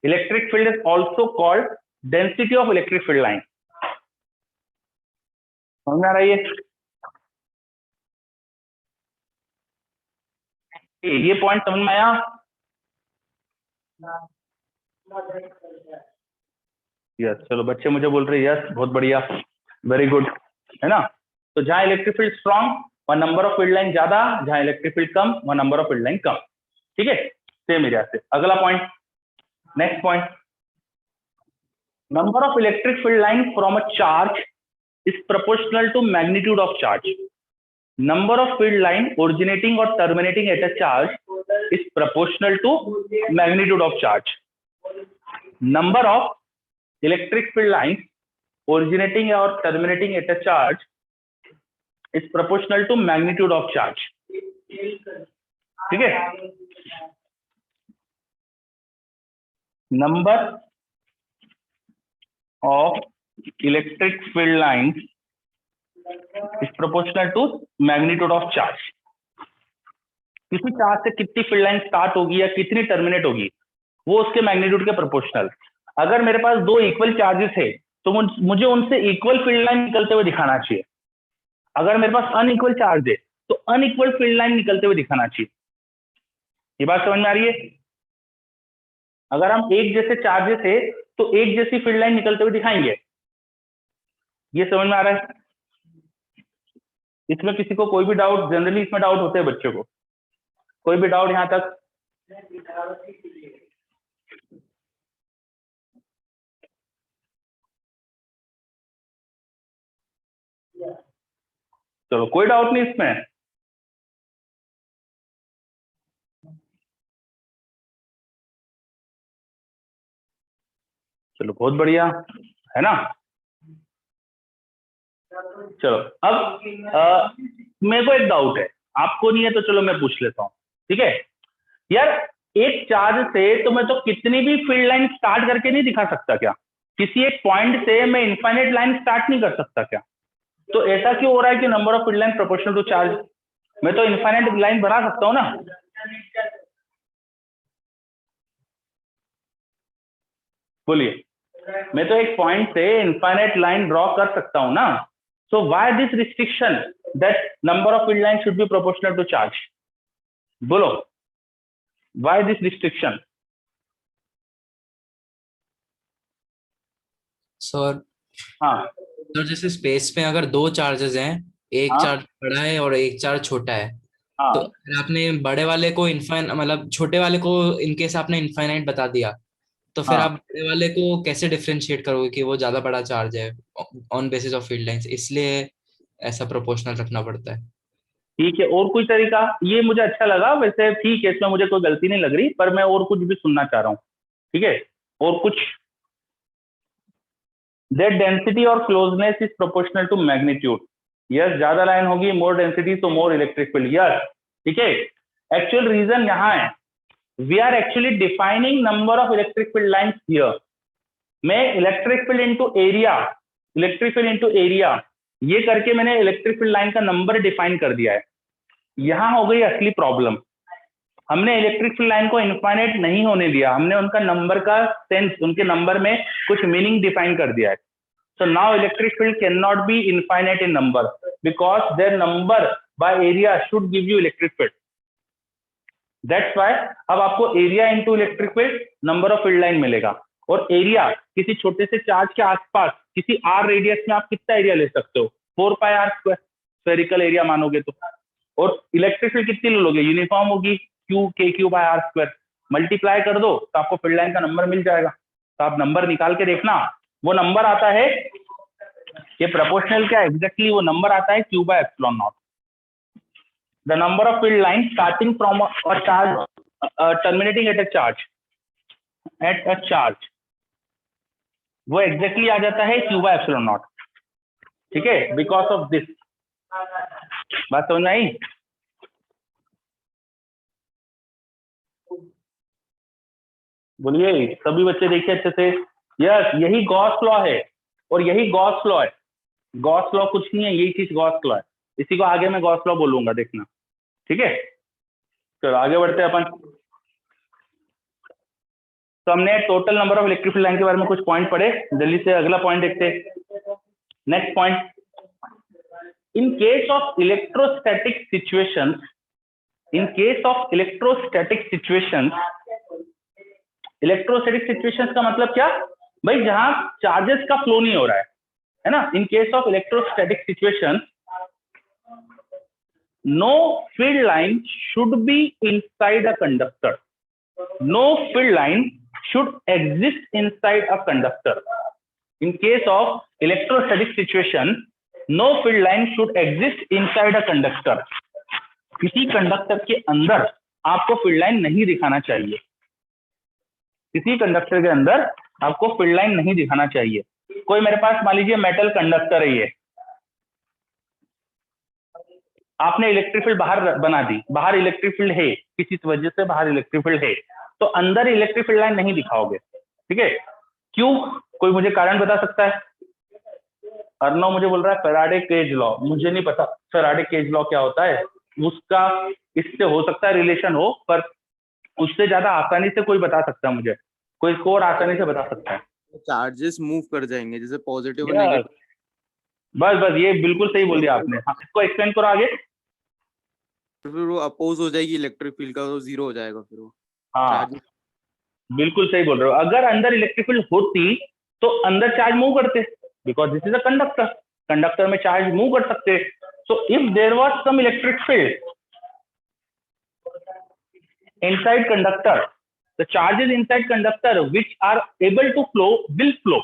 Speaker 1: Electric field is also called density of electric field line. समझ में आ रही है? ये पॉइंट समझ में आया? यस, चलो बच्चे मुझे बोल रहे यस, बहुत बढ़िया, वेरी गुड, है ना। तो जहां इलेक्ट्रिक फील्ड स्ट्रांग वहाँ नंबर ऑफ फील्ड लाइन ज्यादा, जहाँ इलेक्ट्रिक फील्ड कम वहाँ नंबर ऑफ फील्ड लाइन कम। ठीक है, सेम एरिया से। अगला point, next point, number of electric field lines from a charge is proportional to magnitude of charge. Number of field line originating or terminating at a charge is proportional to magnitude of charge. Number of electric field lines originating or terminating at a charge is proportional to magnitude of charge. ठीक है, number of electric field lines is proportional to magnitude of charge. किसी charge से कितनी field line start होगी या कितनी terminate होगी वो उसके मैग्नीट्यूड के प्रोपोर्शनल। अगर मेरे पास दो इक्वल चार्जेस है तो मुझे उनसे इक्वल फील्ड लाइन निकलते हुए दिखाना चाहिए। अगर मेरे पास अनइक्वल चार्ज है तो अनइक्वल फील्ड लाइन निकलते हुए दिखाना चाहिए। ये बात समझ में आ रही है? अगर हम एक जैसे चार्जेस है तो एक जैसी फील्ड लाइन निकलते हुए दिखाएंगे। ये समझ में आ रहा है? इसमें किसी को कोई भी डाउट, जनरली इसमें डाउट होते हैं बच्चों को, कोई भी डाउट यहां तक? चलो, कोई डाउट नहीं इसमें? चलो, बहुत बढ़िया है ना। चलो, अब मेरे को एक डाउट है, आपको नहीं है तो चलो मैं पूछ लेता हूँ। ठीक है यार, एक चार्ज से तो मैं तो कितनी भी फील्ड लाइन स्टार्ट करके नहीं दिखा सकता क्या? किसी एक पॉइंट से मैं इनफाइनाइट लाइन स्टार्ट नहीं कर सकता क्या? तो ऐसा क्यों हो रहा है कि number of field line proportional to charge? मैं तो इनफाइनाइट लाइन बना सकता हूँ ना। बोलिए, मैं तो एक पॉइंट से इनफाइनाइट लाइन ड्रॉ कर सकता हूं ना। So why this restriction that number of field line should be proportional to charge? बोलो, व्हाई दिस रिस्ट्रिक्शन?
Speaker 6: सर
Speaker 1: हाँ
Speaker 6: सर जैसे स्पेस में अगर दो चार्जेस हैं, एक
Speaker 1: हाँ
Speaker 6: चार्ज बड़ा है और एक चार्ज छोटा है,
Speaker 1: हाँ
Speaker 6: तो अगर आपने बड़े वाले को मतलब छोटे वाले को इनकेस आपने इनफाइनाइट बता दिया तो फिर
Speaker 1: हाँ।
Speaker 6: आप बड़े वाले को कैसे डिफरेंशिएट करोगे कि वो ज्यादा बड़ा चार्ज है on basis of field lines? इसलिए ऐसा प्रोपोर्शनल रखना पड़ता है।
Speaker 1: ठीक है, और कोई तरीका? ये मुझे अच्छा लगा वैसे। ठीक है, इसमें मुझे कोई गलती नहीं लग रही, पर मैं और कुछ भी सुनना चाह रहा हूँ। ठीक है, और कुछ? दैट डेंसिटी और closeness is proportional to magnitude. Yes, ज्यादा लाइन होगी, मोर डेंसिटी तो मोर इलेक्ट्रिक फील्ड। यस, ठीक है। एक्चुअल रीजन यहाँ है, we are actually defining number of electric field lines here. मैं electric field into area, electric field into area, ये करके मैंने इलेक्ट्रिक फील्ड लाइन का नंबर डिफाइन कर दिया है। यहां हो गई असली प्रॉब्लम। हमने इलेक्ट्रिक फील्ड लाइन को इनफाइनाइट नहीं होने दिया, हमने उनका नंबर का सेंस, उनके नंबर में कुछ मीनिंग डिफाइन कर दिया है। So now electric field can not be infinite in number because there number by area should give you electric field. That's why अब आपको area into electric field number of field line मिलेगा। और area किसी छोटे से charge के आसपास किसी आर रेडियस में आप कितना एरिया ले सकते हो? 4πr², स्फेरिकल एरिया मानोगे तो। और इलेक्ट्रिक फील्ड कितनी ले लोगे? यूनिफॉर्म होगी, Q/K/r²। मल्टीप्लाई कर दो तो आपको फील्ड लाइन का नंबर मिल जाएगा। तो आप नंबर निकाल के देखना, वो नंबर आता है, ये प्रोपोर्शनल क्या एग्जैक्टली वो नंबर आता है Q/ε0। The number of field lines starting from a charge, terminating at a charge, वो एग्जैक्टली आ जाता है Q/ε0। ठीक है, बिकॉज ऑफ दिस। बात समझ में आई? बोलिए सभी बच्चे, देखिए अच्छे से। यस, यही गॉस लॉ है, और यही गॉस लॉ है। गॉस लॉ कुछ नहीं है, यही चीज गॉस लॉ है। इसी को आगे मैं गॉस लॉ बोलूंगा, देखना। ठीक है, चलो आगे बढ़ते हैं अपन। तो हमने total number of electric field line के बारे में कुछ पॉइंट पढ़े, जल्दी से अगला पॉइंट देखते हैं। Next point, in case of electrostatic situations, in case of electrostatic situations, electrostatic situations का मतलब क्या भाई? जहां चार्जेस का फ्लो नहीं हो रहा है ना। इन case of electrostatic situations, no field line should be inside a conductor. No field line should exist inside a conductor. In case of electrostatic situation, no field line should exist inside a conductor. किसी conductor के अंदर आपको field line नहीं दिखाना चाहिए, किसी conductor के अंदर आपको फील्ड लाइन नहीं दिखाना चाहिए। कोई मेरे पास मान लीजिए मेटल कंडक्टर है, ये आपने इलेक्ट्रिक फील्ड बाहर बना दी, बाहर इलेक्ट्रिक फील्ड है, किसी वजह से बाहर इलेक्ट्रिक फील्ड है, तो अंदर इलेक्ट्रिक फील्ड लाइन नहीं दिखाओगे, ठीक है? क्यों? कोई मुझे कारण बता सकता है? अर्नव मुझे बोल रहा है फैराडे केज लॉ, मुझे नहीं पता फैराडे केज लॉ क्या होता है, उसका इससे हो सकता है रिलेशन हो, पर उससे ज्यादा आसानी से कोई बता सकता है मुझे, कोई और आसानी से बता सकता है।
Speaker 3: चार्जेस मूव कर जाएंगे जैसे पॉजिटिव और
Speaker 1: Yes.
Speaker 3: नेगेटिव।
Speaker 1: बस ये बिल्कुल सही बोल दिया आपने। हाँ, इसको एक्सप्लेन करो आगे।
Speaker 3: फिर वो अपोज हो जाएगी इलेक्ट्रिक फील्ड का, तो जीरो हो जाएगा फिर वो
Speaker 1: हाँ
Speaker 3: चार्ज।
Speaker 1: बिल्कुल सही बोल रहे हो। अगर अंदर इलेक्ट्रिक फील्ड होती तो अंदर चार्ज मूव करते, because this is a conductor, conductor में चार्ज मूव कर सकते। So if there was some electric field inside conductor, the charges inside conductor which are able to flow will flow.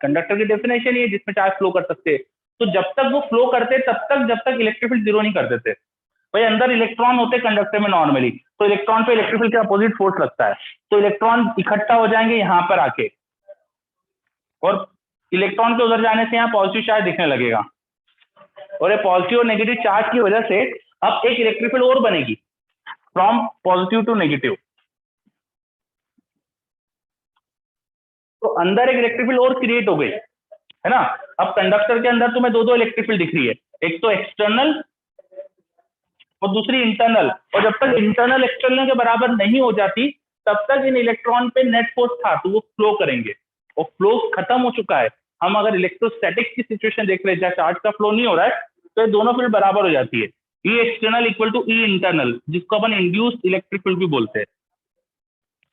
Speaker 1: Conductor की definition ये जिसमें charge flow कर सकते हैं, तो जब तक वो फ्लो करते तब तक, जब तक इलेक्ट्रिक फील्ड जीरो नहीं कर देते। भाई अंदर इलेक्ट्रॉन होते कंडक्टर में नॉर्मली, तो इलेक्ट्रॉन पे इलेक्ट्रिक फील्ड के अपोजिट फोर्स लगता है, तो इलेक्ट्रॉन इकट्ठा हो जाएंगे यहाँ पर आके, और इलेक्ट्रॉन के उधर जाने से यहाँ पॉजिटिव चार्ज दिखने लगेगा, और ये पॉजिटिव और नेगेटिव चार्ज की वजह से अब एक इलेक्ट्रिक फील्ड और बनेगी फ्रॉम पॉजिटिव टू नेगेटिव। तो अंदर एक इलेक्ट्रिक फील्ड और क्रिएट हो गई है ना। अब कंडक्टर के अंदर तुम्हें दो इलेक्ट्रिक फील्ड दिख रही है, एक तो एक्सटर्नल और दूसरी इंटरनल, और जब तक इंटरनल एक्सटर्नल के बराबर नहीं हो जाती तब तक इन इलेक्ट्रॉन पे नेट फोर्स था, तो वो फ्लो करेंगे, और फ्लो खत्म हो चुका है। हम अगर इलेक्ट्रोस्टैटिक की सिचुएशन देख रहे हैं जहाँ चार्ज का फ्लो नहीं हो रहा है, तो ये दोनों फील्ड बराबर हो जाती है, E external equal to E internal, जिसको अपन इंड्यूस्ड इलेक्ट्रिक फील्ड भी बोलते हैं,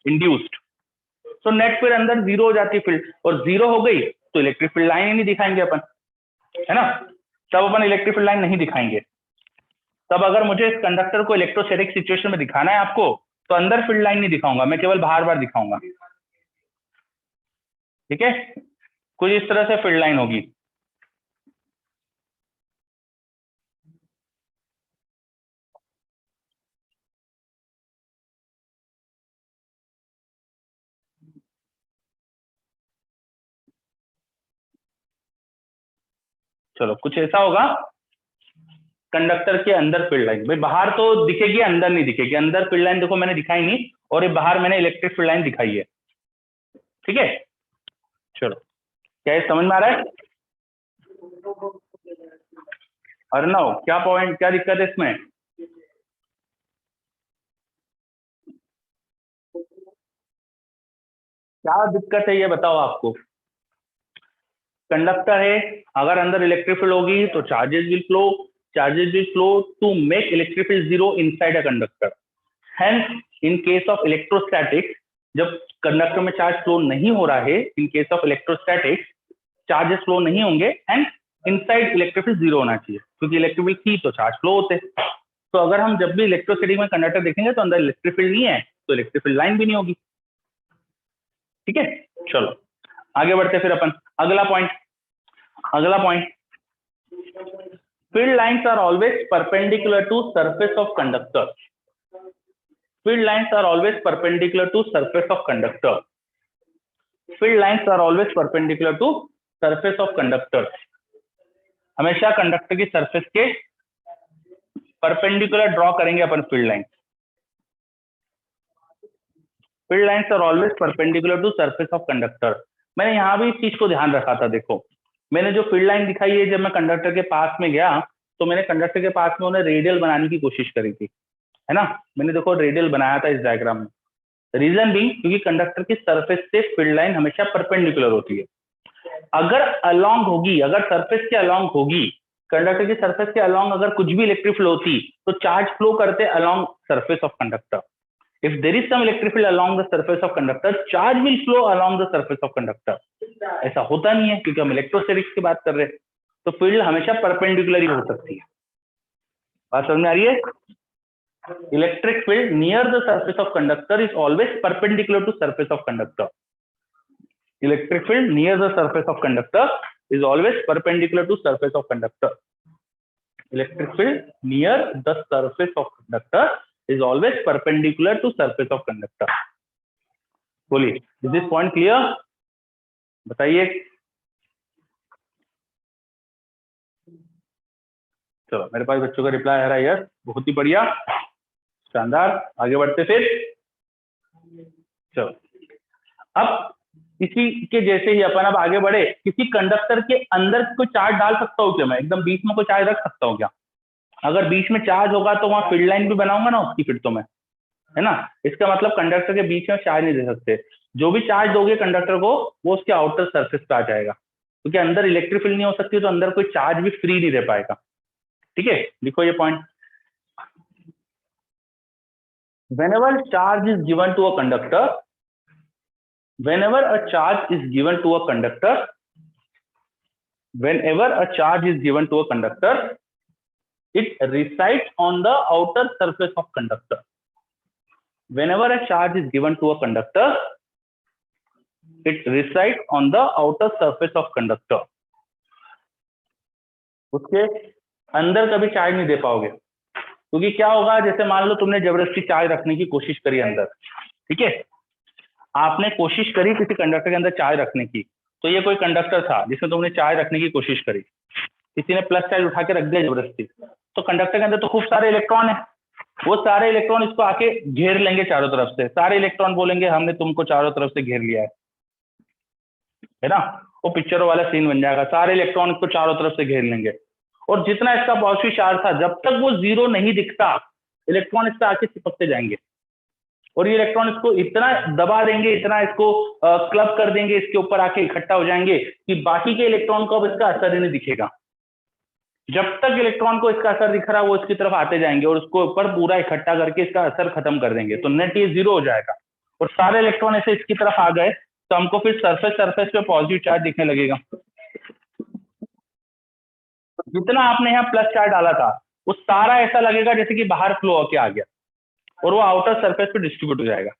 Speaker 1: इंड्यूस्ड। तो नेट फिर अंदर जीरो हो जाती है फील्ड, और जीरो हो गई तो इलेक्ट्रिक फील्ड लाइन ही नहीं दिखाएंगे अपन, है ना। तब अपन इलेक्ट्रिक फील्ड लाइन नहीं दिखाएंगे। तब अगर मुझे इस कंडक्टर को इलेक्ट्रोस्टैटिक सिचुएशन में दिखाना है आपको, तो अंदर फील्ड लाइन नहीं दिखाऊंगा, मैं केवल बाहर दिखाऊंगा, ठीक है। कुछ इस तरह से फील्ड लाइन होगी। चलो कुछ ऐसा होगा कंडक्टर के अंदर फील्ड लाइन। भाई बाहर तो दिखेगी, अंदर नहीं दिखेगी। अंदर फील्ड लाइन देखो मैंने दिखाई नहीं, और ये बाहर मैंने इलेक्ट्रिक फील्ड लाइन दिखाई है, ठीक है। चलो क्या ये समझ में आ रहा है? अर्नव क्या पॉइंट, क्या दिक्कत है इसमें? क्या दिक्कत है ये बताओ आपको। कंडक्टर है, अगर अंदर इलेक्ट्रिक फील्ड होगी तो charges will flow to make electric field zero inside a conductor. Hence in case of electrostatics, जब कंडक्टर में चार्ज फ्लो नहीं हो रहा है, in case of electrostatics charges flow नहीं होंगे, and inside electric field zero होना चाहिए, क्योंकि इलेक्ट्रिक फील्ड थी तो चार्ज फ्लो होते। तो अगर हम जब भी इलेक्ट्रोस्टैटिक में कंडक्टर देखेंगे तो अंदर इलेक्ट्रिक फील्ड नहीं है, तो इलेक्ट्रिक फील्ड लाइन भी नहीं होगी, ठीक है। चलो आगे बढ़ते फिर अपन अगला point. Field lines are always perpendicular to surface of conductor. Field lines are always perpendicular to surface of conductor. Field lines are always perpendicular to surface of conductor. हमेशा कंडक्टर की सरफेस के परपेंडिकुलर ड्रॉ करेंगे अपन field line. Field lines are always perpendicular to surface of conductor. मैंने यहाँ भी इस चीज को ध्यान रखा था। देखो मैंने जो फील्ड लाइन दिखाई है, जब मैं कंडक्टर के पास में गया तो मैंने कंडक्टर के पास में उन्हें रेडियल बनाने की कोशिश करी थी, है ना। मैंने देखो रेडियल बनाया था इस डायग्राम में। रीजन बीइंग क्योंकि कंडक्टर की सरफेस से फील्ड लाइन हमेशा परपेंडिकुलर होती है। अगर अलोंग होगी, अगर सरफेस के अलोंग होगी, कंडक्टर की सरफेस के अलोंग अगर कुछ भी इलेक्ट्रिक फील्ड होती तो चार्ज फ्लो करते along surface of conductor. If there is some electric field along the surface of conductor, charge will flow along the surface of conductor. ऐसा होता नहीं है क्योंकि हम इलेक्ट्रोस्टैटिक्स की बात कर रहे हैं, तो फील्ड हमेशा परपेंडिकुलर ही हो सकती है, बात समझ में आ रही है? Electric field near the surface of conductor is always perpendicular to surface of conductor. Electric field near the surface of conductor is always perpendicular to surface of conductor. Electric field near the surface of conductor is always perpendicular to surface of conductor. बोलिए, is this point clear? बताइए. चलो मेरे पास बच्चों का reply आ रहा है. Yes, बहुत ही बढ़िया, शानदार. आगे बढ़ते फिर. चलो अब इसी के जैसे ही अपन अब आगे बढ़े. किसी कंडक्टर के अंदर कोई चार्ज डाल सकता हूँ क्या मैं? एकदम बीच में कोई चार्ज रख सकता हूँ क्या? अगर बीच में चार्ज होगा तो वहां फील्ड लाइन भी बनाऊंगा ना उसकी, फिर तो मैं, है ना. इसका मतलब कंडक्टर के बीच में चार्ज नहीं दे सकते. जो भी चार्ज दोगे कंडक्टर को वो उसके आउटर सरफेस पे आ जाएगा, क्योंकि अंदर इलेक्ट्रिक फील्ड नहीं हो सकती, तो अंदर कोई चार्ज भी फ्री नहीं रह पाएगा. ठीक है, लिखो ये point. whenever charge is given to a conductor, whenever a charge is given to a conductor, whenever a charge is given to a conductor, it resides on the outer surface of conductor. Whenever a charge is given to a conductor, it resides on the outer surface of conductor. उसके अंदर कभी charge नहीं दे पाओगे, क्योंकि क्या होगा, जैसे मान लो तुमने जबरदस्ती चार्ज रखने की कोशिश करी अंदर. ठीक है, आपने कोशिश करी किसी कंडक्टर के अंदर चार्ज रखने की, तो ये कोई कंडक्टर था जिसमें तुमने चार्ज रखने की कोशिश करी, किसी ने प्लस चार्ज उठा के रख दिया जबरदस्ती, तो कंडक्टर के अंदर तो खूब सारे इलेक्ट्रॉन है. वो सारे इलेक्ट्रॉन इसको आके घेर लेंगे चारों तरफ से. सारे इलेक्ट्रॉन बोलेंगे हमने तुमको चारों तरफ से घेर लिया है ना. वो पिक्चरों वाला सीन बन जाएगा. सारे इलेक्ट्रॉन इसको चारों तरफ से घेर लेंगे, और जितना इसका पॉजिटिव चार्ज था, जब तक वो जीरो नहीं दिखता, इलेक्ट्रॉन इससे आके चिपकते जाएंगे, और ये इलेक्ट्रॉन इसको इतना दबा देंगे, इतना इसको क्लब कर देंगे, इसके ऊपर आके इकट्ठा हो जाएंगे कि बाकी के इलेक्ट्रॉन को अब इसका असर ही नहीं दिखेगा. जब तक इलेक्ट्रॉन को इसका असर दिख रहा, वो इसकी तरफ आते जाएंगे और उसको ऊपर पूरा इकट्ठा करके इसका असर खत्म कर देंगे, तो नेट ये जीरो हो जाएगा. और सारे इलेक्ट्रॉन ऐसे इसकी तरफ आ गए, तो हमको फिर सरफेस पे पॉजिटिव चार्ज दिखने लगेगा. जितना आपने यहाँ प्लस चार्ज डाला था, वो सारा ऐसा लगेगा जैसे कि बाहर फ्लो होके आ गया, और वो आउटर सरफेस पे डिस्ट्रीब्यूट हो जाएगा.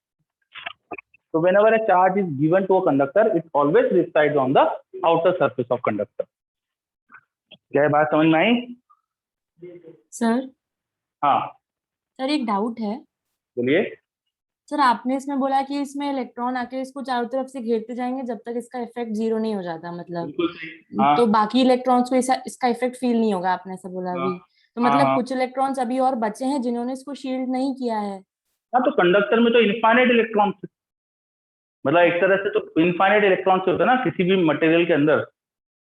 Speaker 1: तो whenever a charge is given to a conductor, it always resides on the outer surface of conductor. क्या ये बात समझ में आई?
Speaker 8: सर
Speaker 1: हाँ
Speaker 8: सर एक डाउट है.
Speaker 1: बोलिए.
Speaker 8: सर आपने इसमें बोला कि इसमें इलेक्ट्रॉन आके इसको चारों तरफ से घेरते जाएंगे जब तक इसका इफेक्ट जीरो नहीं हो जाता, मतलब
Speaker 1: बिल्कुल सही. हाँ
Speaker 8: तो बाकी इलेक्ट्रॉन्स को इसका इफेक्ट फील नहीं होगा, आपने ऐसा बोला
Speaker 1: हाँ
Speaker 8: अभी. तो
Speaker 1: हाँ
Speaker 8: मतलब
Speaker 1: हाँ.
Speaker 8: कुछ इलेक्ट्रॉन्स अभी और बचे हैं जिन्होंने इसको शील्ड नहीं किया है.
Speaker 1: हाँ, तो कंडक्टर में तो इनफाइनाइट इलेक्ट्रॉन, मतलब एक तरह से तो इनफाइनाइट इलेक्ट्रॉन से होता है ना किसी भी मटेरियल के अंदर.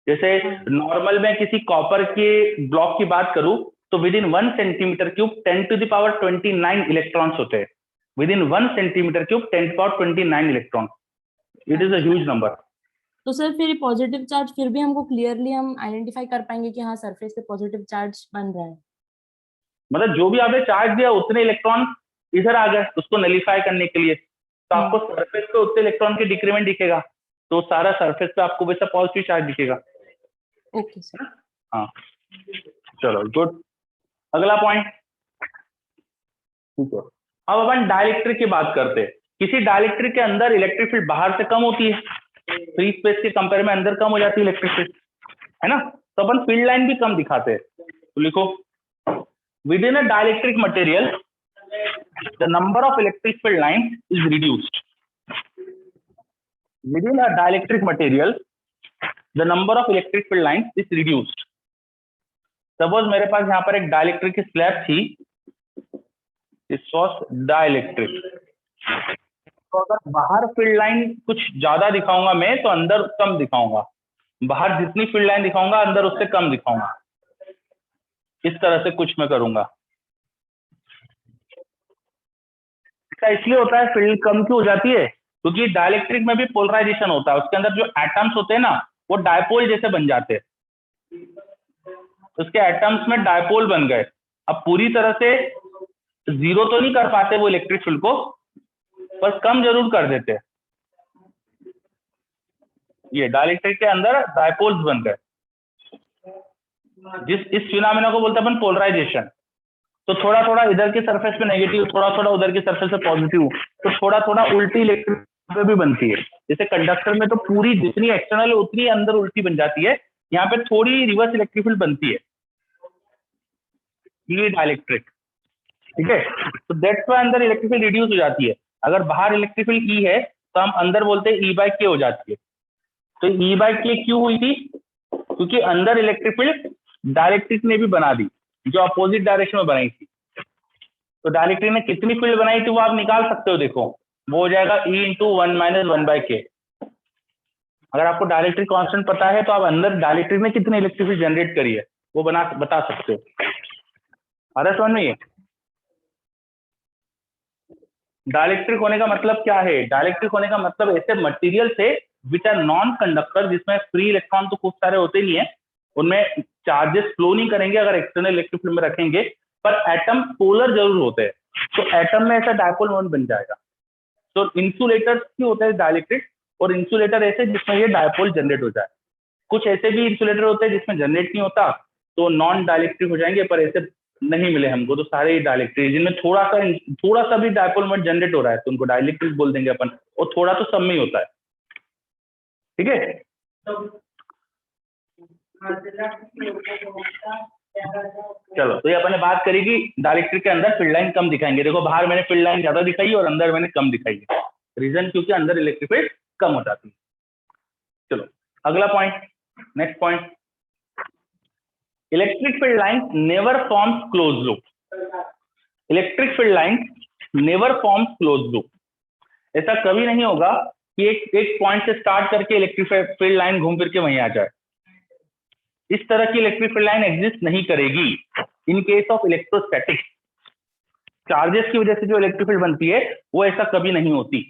Speaker 1: जैसे नॉर्मल में किसी कॉपर के ब्लॉक की बात करूं, तो with in 1 centimetre cube 10⁻29 electrons होते हैं. With in 1 centimetre cube 10⁻29 electron. It is a huge number.
Speaker 8: तो सर फिर पॉजिटिव चार्ज फिर भी हमको क्लियरली हम आइडेंटिफाई कर पाएंगे कि हाँ सरफेस पे पॉजिटिव चार्ज बन रहा है.
Speaker 1: मतलब जो भी आपने चार्ज दिया उतने इलेक्ट्रॉन इधर आ गए उसको नलीफाई करने के लिए, तो आपको सरफेस पे उतने इलेक्ट्रॉन के डिक्रीमेंट दिखेगा, तो सारा सरफेस पे आपको वैसा पॉजिटिव चार्ज दिखेगा.
Speaker 8: Okay sir.
Speaker 1: हाँ चलो गुड. अगला पॉइंट. ठीक है, अब अपन डाइलेक्ट्रिक की बात करते हैं. किसी डाइलेक्ट्रिक के अंदर इलेक्ट्रिक फील्ड बाहर से कम होती है, फ्री स्पेस के कंपेयर में अंदर कम हो जाती है इलेक्ट्रिक फील्ड, है ना. तो अपन फील्ड लाइन भी कम दिखाते हैं. तो लिखो, with in a dielectric material the number of electric field lines is reduced. Within a dielectric material, the number of electric field lines is reduced. Suppose मेरे पास यहाँ पर एक डाइलेक्ट्रिक की स्लैब थी, this was dielectric. तो अगर बाहर field line कुछ ज्यादा दिखाऊंगा मैं, तो अंदर कम दिखाऊंगा. बाहर जितनी फील्ड लाइन दिखाऊंगा अंदर उससे कम दिखाऊंगा. इस तरह से कुछ मैं करूंगा. इसलिए होता है फील्ड कम क्यों हो जाती है, क्योंकि डाइलेक्ट्रिक में भी पोलराइजेशन होता है. उसके अंदर जो एटम्स होते हैं ना, वो डायपोल जैसे बन जाते हैं. उसके एटम्स में डायपोल बन गए. अब पूरी तरह से जीरो तो नहीं कर पाते वो इलेक्ट्रिक फील्ड को, पर कम जरूर कर देते हैं. ये डाइलेक्ट्रिक के अंदर डायपोल्स बन गए. इस फिनोमेना को बोलते हैं अपन पोलराइजेशन. तो थोड़ा थोड़ा इधर के सरफेस पे नेगेटिव, थोड़ा थोड़ा उधर के सरफेस पे पॉजिटिव, तो थोड़ा थोड़ा उल्टी इलेक्ट्रिक पे भी बनती है। जैसे कंडक्टर में तो पूरी जितनी एक्सटर्नल है उतनी अंदर उल्टी बन जाती है, यहाँ पे थोड़ी रिवर्स इलेक्ट्रिक फील्ड बनती है, ये डाइलेक्ट्रिक। ठीक है, तो दैट्स व्हाई अंदर इलेक्ट्रिक फील्ड रिड्यूस हो जाती है। अगर बाहर इलेक्ट्रिक फील्ड ई है तो हम अंदर बोलते हैं ई बाय के हो जाती है। तो ई बाय के क्यों हुई थी? क्योंकि अंदर इलेक्ट्रिक फील्ड डाइलेक्ट्रिक ने भी बना दी, जो अपोजिट डायरेक्शन में बनाई थी। तो डाइलेक्ट्रिक ने कितनी फील्ड बनाई थी वो आप निकाल सकते हो, देखो वो हो जाएगा E इंटू 1 माइनस 1/k। अगर आपको डाइलेक्ट्रिक कांस्टेंट पता है तो आप अंदर डाइलेक्ट्रिक ने कितनी इलेक्ट्रिक फील्ड जनरेट करी है वो बता सकते हो। आ रहा समझ में ये? डाइलेक्ट्रिक होने का मतलब क्या है? डाइलेक्ट्रिक होने का मतलब ऐसे मटेरियल से विच आर नॉन कंडक्टर, जिसमें फ्री इलेक्ट्रॉन तो खूब सारे होते नहीं है, उनमें चार्जेस फ्लो नहीं करेंगे अगर एक्सटर्नल इलेक्ट्रिक फील्ड में रखेंगे, पर एटम पोलर जरूर होते हैं, तो एटम में ऐसा डायपोल मोमेंट बन जाएगा। तो इंसुलेटर भी होता है डाइलेक्ट्रिक, और इंसुलेटर ऐसे जिसमें ये डायपोल जनरेट हो जाए। कुछ ऐसे भी इंसुलेटर होते हैं जिसमें जनरेट नहीं होता, तो नॉन डाइलेक्ट्रिक हो जाएंगे, पर ऐसे नहीं मिले हमको, तो सारे ही डाइलेक्ट्रिक। जिनमें थोड़ा सा भी डायपोल मोमेंट जनरेट हो रहा है तो उनको डाइलेक्ट्रिक बोल देंगे अपन, और थोड़ा तो सब में ही होता है। ठीक है, चलो तो ये अपन ने बात करी कि डाइलेक्ट्रिक के अंदर फील्ड लाइन कम दिखाएंगे। देखो बाहर मैंने फील्ड लाइन ज्यादा दिखाई और अंदर मैंने कम दिखाई है, रीजन क्योंकि अंदर इलेक्ट्रिक फील्ड कम हो जाती है। चलो अगला point, next point, electric field line never forms close loop. Electric field line never forms close loop. ऐसा कभी नहीं होगा कि एक पॉइंट से स्टार्ट करके इलेक्ट्रिक फील्ड लाइन घूम फिर के वहीं आ जाए। इस तरह की इलेक्ट्रिक फील्ड लाइन एग्जिस्ट नहीं करेगी इन केस ऑफ इलेक्ट्रोस्टैटिक। चार्जेस की वजह से जो इलेक्ट्रिक फील्ड बनती है वो ऐसा कभी नहीं होती।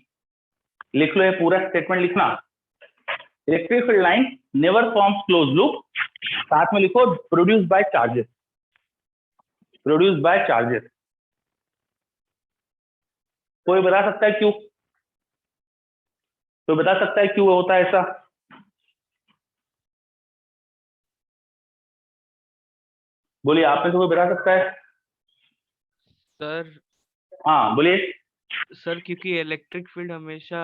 Speaker 1: लिख लो, ये पूरा स्टेटमेंट लिखना, electric field line never forms close loop, साथ में लिखो produce by charges, produce by charges. कोई बता सकता है क्यों? तो बता सकता है क्यों होता है ऐसा? बोलिए, आप में से कोई बता सकता है?
Speaker 7: सर
Speaker 1: हाँ बोलिए।
Speaker 7: सर क्योंकि इलेक्ट्रिक फील्ड हमेशा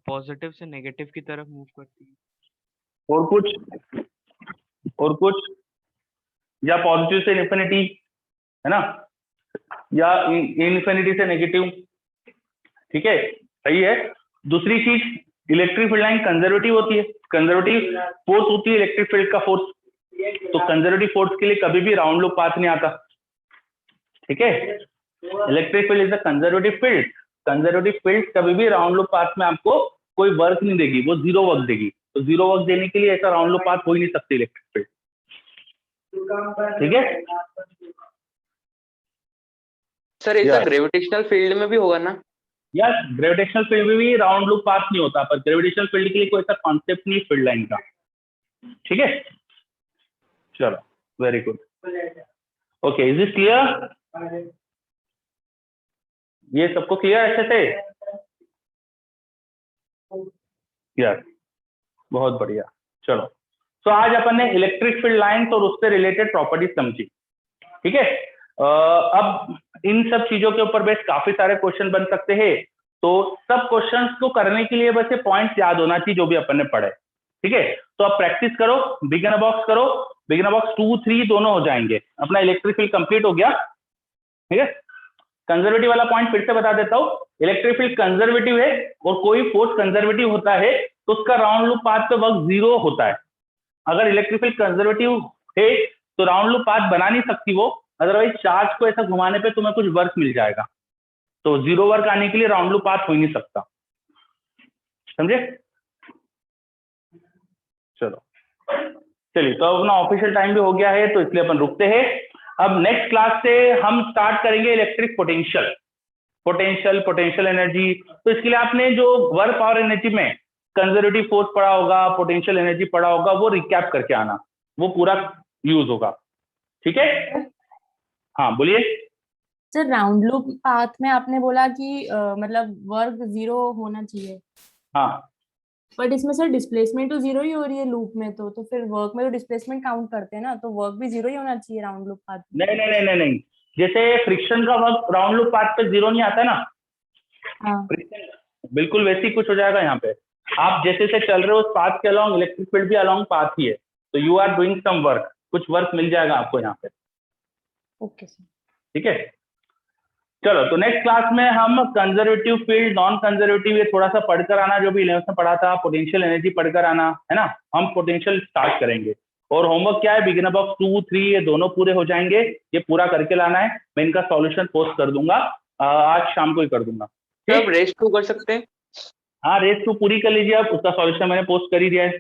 Speaker 7: पॉजिटिव से नेगेटिव की तरफ मूव करती है।
Speaker 1: और कुछ? और कुछ? या पॉजिटिव से इन्फिनिटी, है ना, या इन्फिनिटी से नेगेटिव। ठीक है, सही है। दूसरी चीज, इलेक्ट्रिक फील्ड लाइन कंजर्वेटिव होती है, कंजर्वेटिव फोर्स होती है इलेक्ट्रिक फील्ड का फोर्स, तो कंजर्वेटिव फोर्स के लिए कभी भी राउंड लूप पाथ नहीं आता। ठीक है, electric field is a conservative field, conservative field कभी भी राउंड लूप पाथ में आपको कोई वर्क नहीं देगी, वो जीरो वर्क देगी। तो जीरो वर्क देने के लिए ऐसा राउंड लूप पाथ हो ही नहीं सकती इलेक्ट्रिक फील्ड। ठीक है
Speaker 2: सर ऐसा ग्रेविटेशनल फील्ड में भी होगा ना?
Speaker 1: यार, ग्रेविटेशनल फील्ड में भी राउंड लूप पाथ नहीं होता, पर ग्रेविटेशनल फील्ड के लिए कोई ऐसा कॉन्सेप्ट नहीं फील्ड लाइन का। ठीक है, चलो very good. Okay, is this clear? ये सबको क्लियर अच्छे से? यार बहुत बढ़िया। चलो, तो आज अपन ने इलेक्ट्रिक फील्ड लाइन और उससे रिलेटेड प्रॉपर्टीज समझी। ठीक है, अब इन सब चीजों के ऊपर बेस काफी सारे क्वेश्चन बन सकते हैं, तो सब क्वेश्चंस को करने के लिए बस ये पॉइंट्स याद होना चाहिए जो भी अपन ने पढ़े। ठीक है, तो अब प्रैक्टिस करो, बिगिनर बॉक्स करो, बिगिनर बॉक्स 2, 3 दोनों हो जाएंगे। अपना इलेक्ट्रिक फील्ड कंप्लीट हो गया। ठीक है, कंजर्वेटिव वाला पॉइंट फिर से बता देता हूँ, इलेक्ट्रिक फील्ड कंजर्वेटिव है और कोई फोर्स कंजर्वेटिव होता है तो उसका राउंड लूप पाथ पे वर्क जीरो होता है। अगर इलेक्ट्रिक फील्ड कंजर्वेटिव है तो राउंड लूप पाथ बना नहीं सकती वो, अदरवाइज चार्ज को ऐसा घुमाने पे तुम्हें कुछ वर्क मिल जाएगा, तो जीरो वर्क आने के लिए राउंड लूप पाथ हो ही नहीं सकता। समझे? चलो चलिए, तो अपना ऑफिशियल टाइम भी हो गया है तो इसलिए अपन रुकते हैं। अब नेक्स्ट क्लास से हम स्टार्ट करेंगे इलेक्ट्रिक पोटेंशियल, पोटेंशियल एनर्जी। तो इसके लिए आपने जो वर्क पावर एनर्जी में कंजर्वेटिव फोर्स पढ़ा होगा, पोटेंशियल एनर्जी पढ़ा होगा, वो रिकैप करके आना, वो पूरा यूज होगा। ठीक है, हाँ बोलिए।
Speaker 8: सर राउंड लूप पाथ में आपने बोला कि मतलब वर्क जीरो होना चाहिए,
Speaker 1: हाँ,
Speaker 8: बट इसमें सर डिस्प्लेसमेंट तो जीरो ही हो रही है लूप में, तो फिर वर्क में तो डिस्प्लेसमेंट काउंट करते हैं ना, तो वर्क भी जीरो ही होना चाहिए राउंड लूप पाथ में।
Speaker 1: नहीं, जैसे फ्रिक्शन का वर्क राउंड लूप पाथ पे 0 नहीं आता ना,
Speaker 8: हाँ
Speaker 1: फ्रिक्शन बिल्कुल वैसे ही कुछ हो जाएगा यहाँ पे। आप जैसे से चल रहे हो उस पाथ के अलोंग, इलेक्ट्रिक फील्ड भी अलोंग पाथ ही है, तो you are doing some work, कुछ वर्क मिल जाएगा आपको यहाँ पे।
Speaker 8: Okay sir.
Speaker 1: ठीक है, चलो तो नेक्स्ट क्लास में हम कंजर्वेटिव फील्ड, नॉन कंजर्वेटिव, ये थोड़ा सा पढ़कर आना, जो भी 11th में पढ़ा था, पोटेंशियल एनर्जी पढ़कर आना है ना। हम पोटेंशियल स्टार्ट करेंगे और होमवर्क क्या है, बिगिनर बॉक्स 2, 3 ये दोनों पूरे हो जाएंगे, ये पूरा करके लाना है। मैं इनका सॉल्यूशन पोस्ट कर दूंगा, आज शाम को ही कर दूंगा।
Speaker 2: सर रेस्ट 2 कर सकते हैं?
Speaker 1: हाँ रेस 2 पूरी कर लीजिए, अब उसका सॉल्यूशन मैंने पोस्ट कर ही दिया है।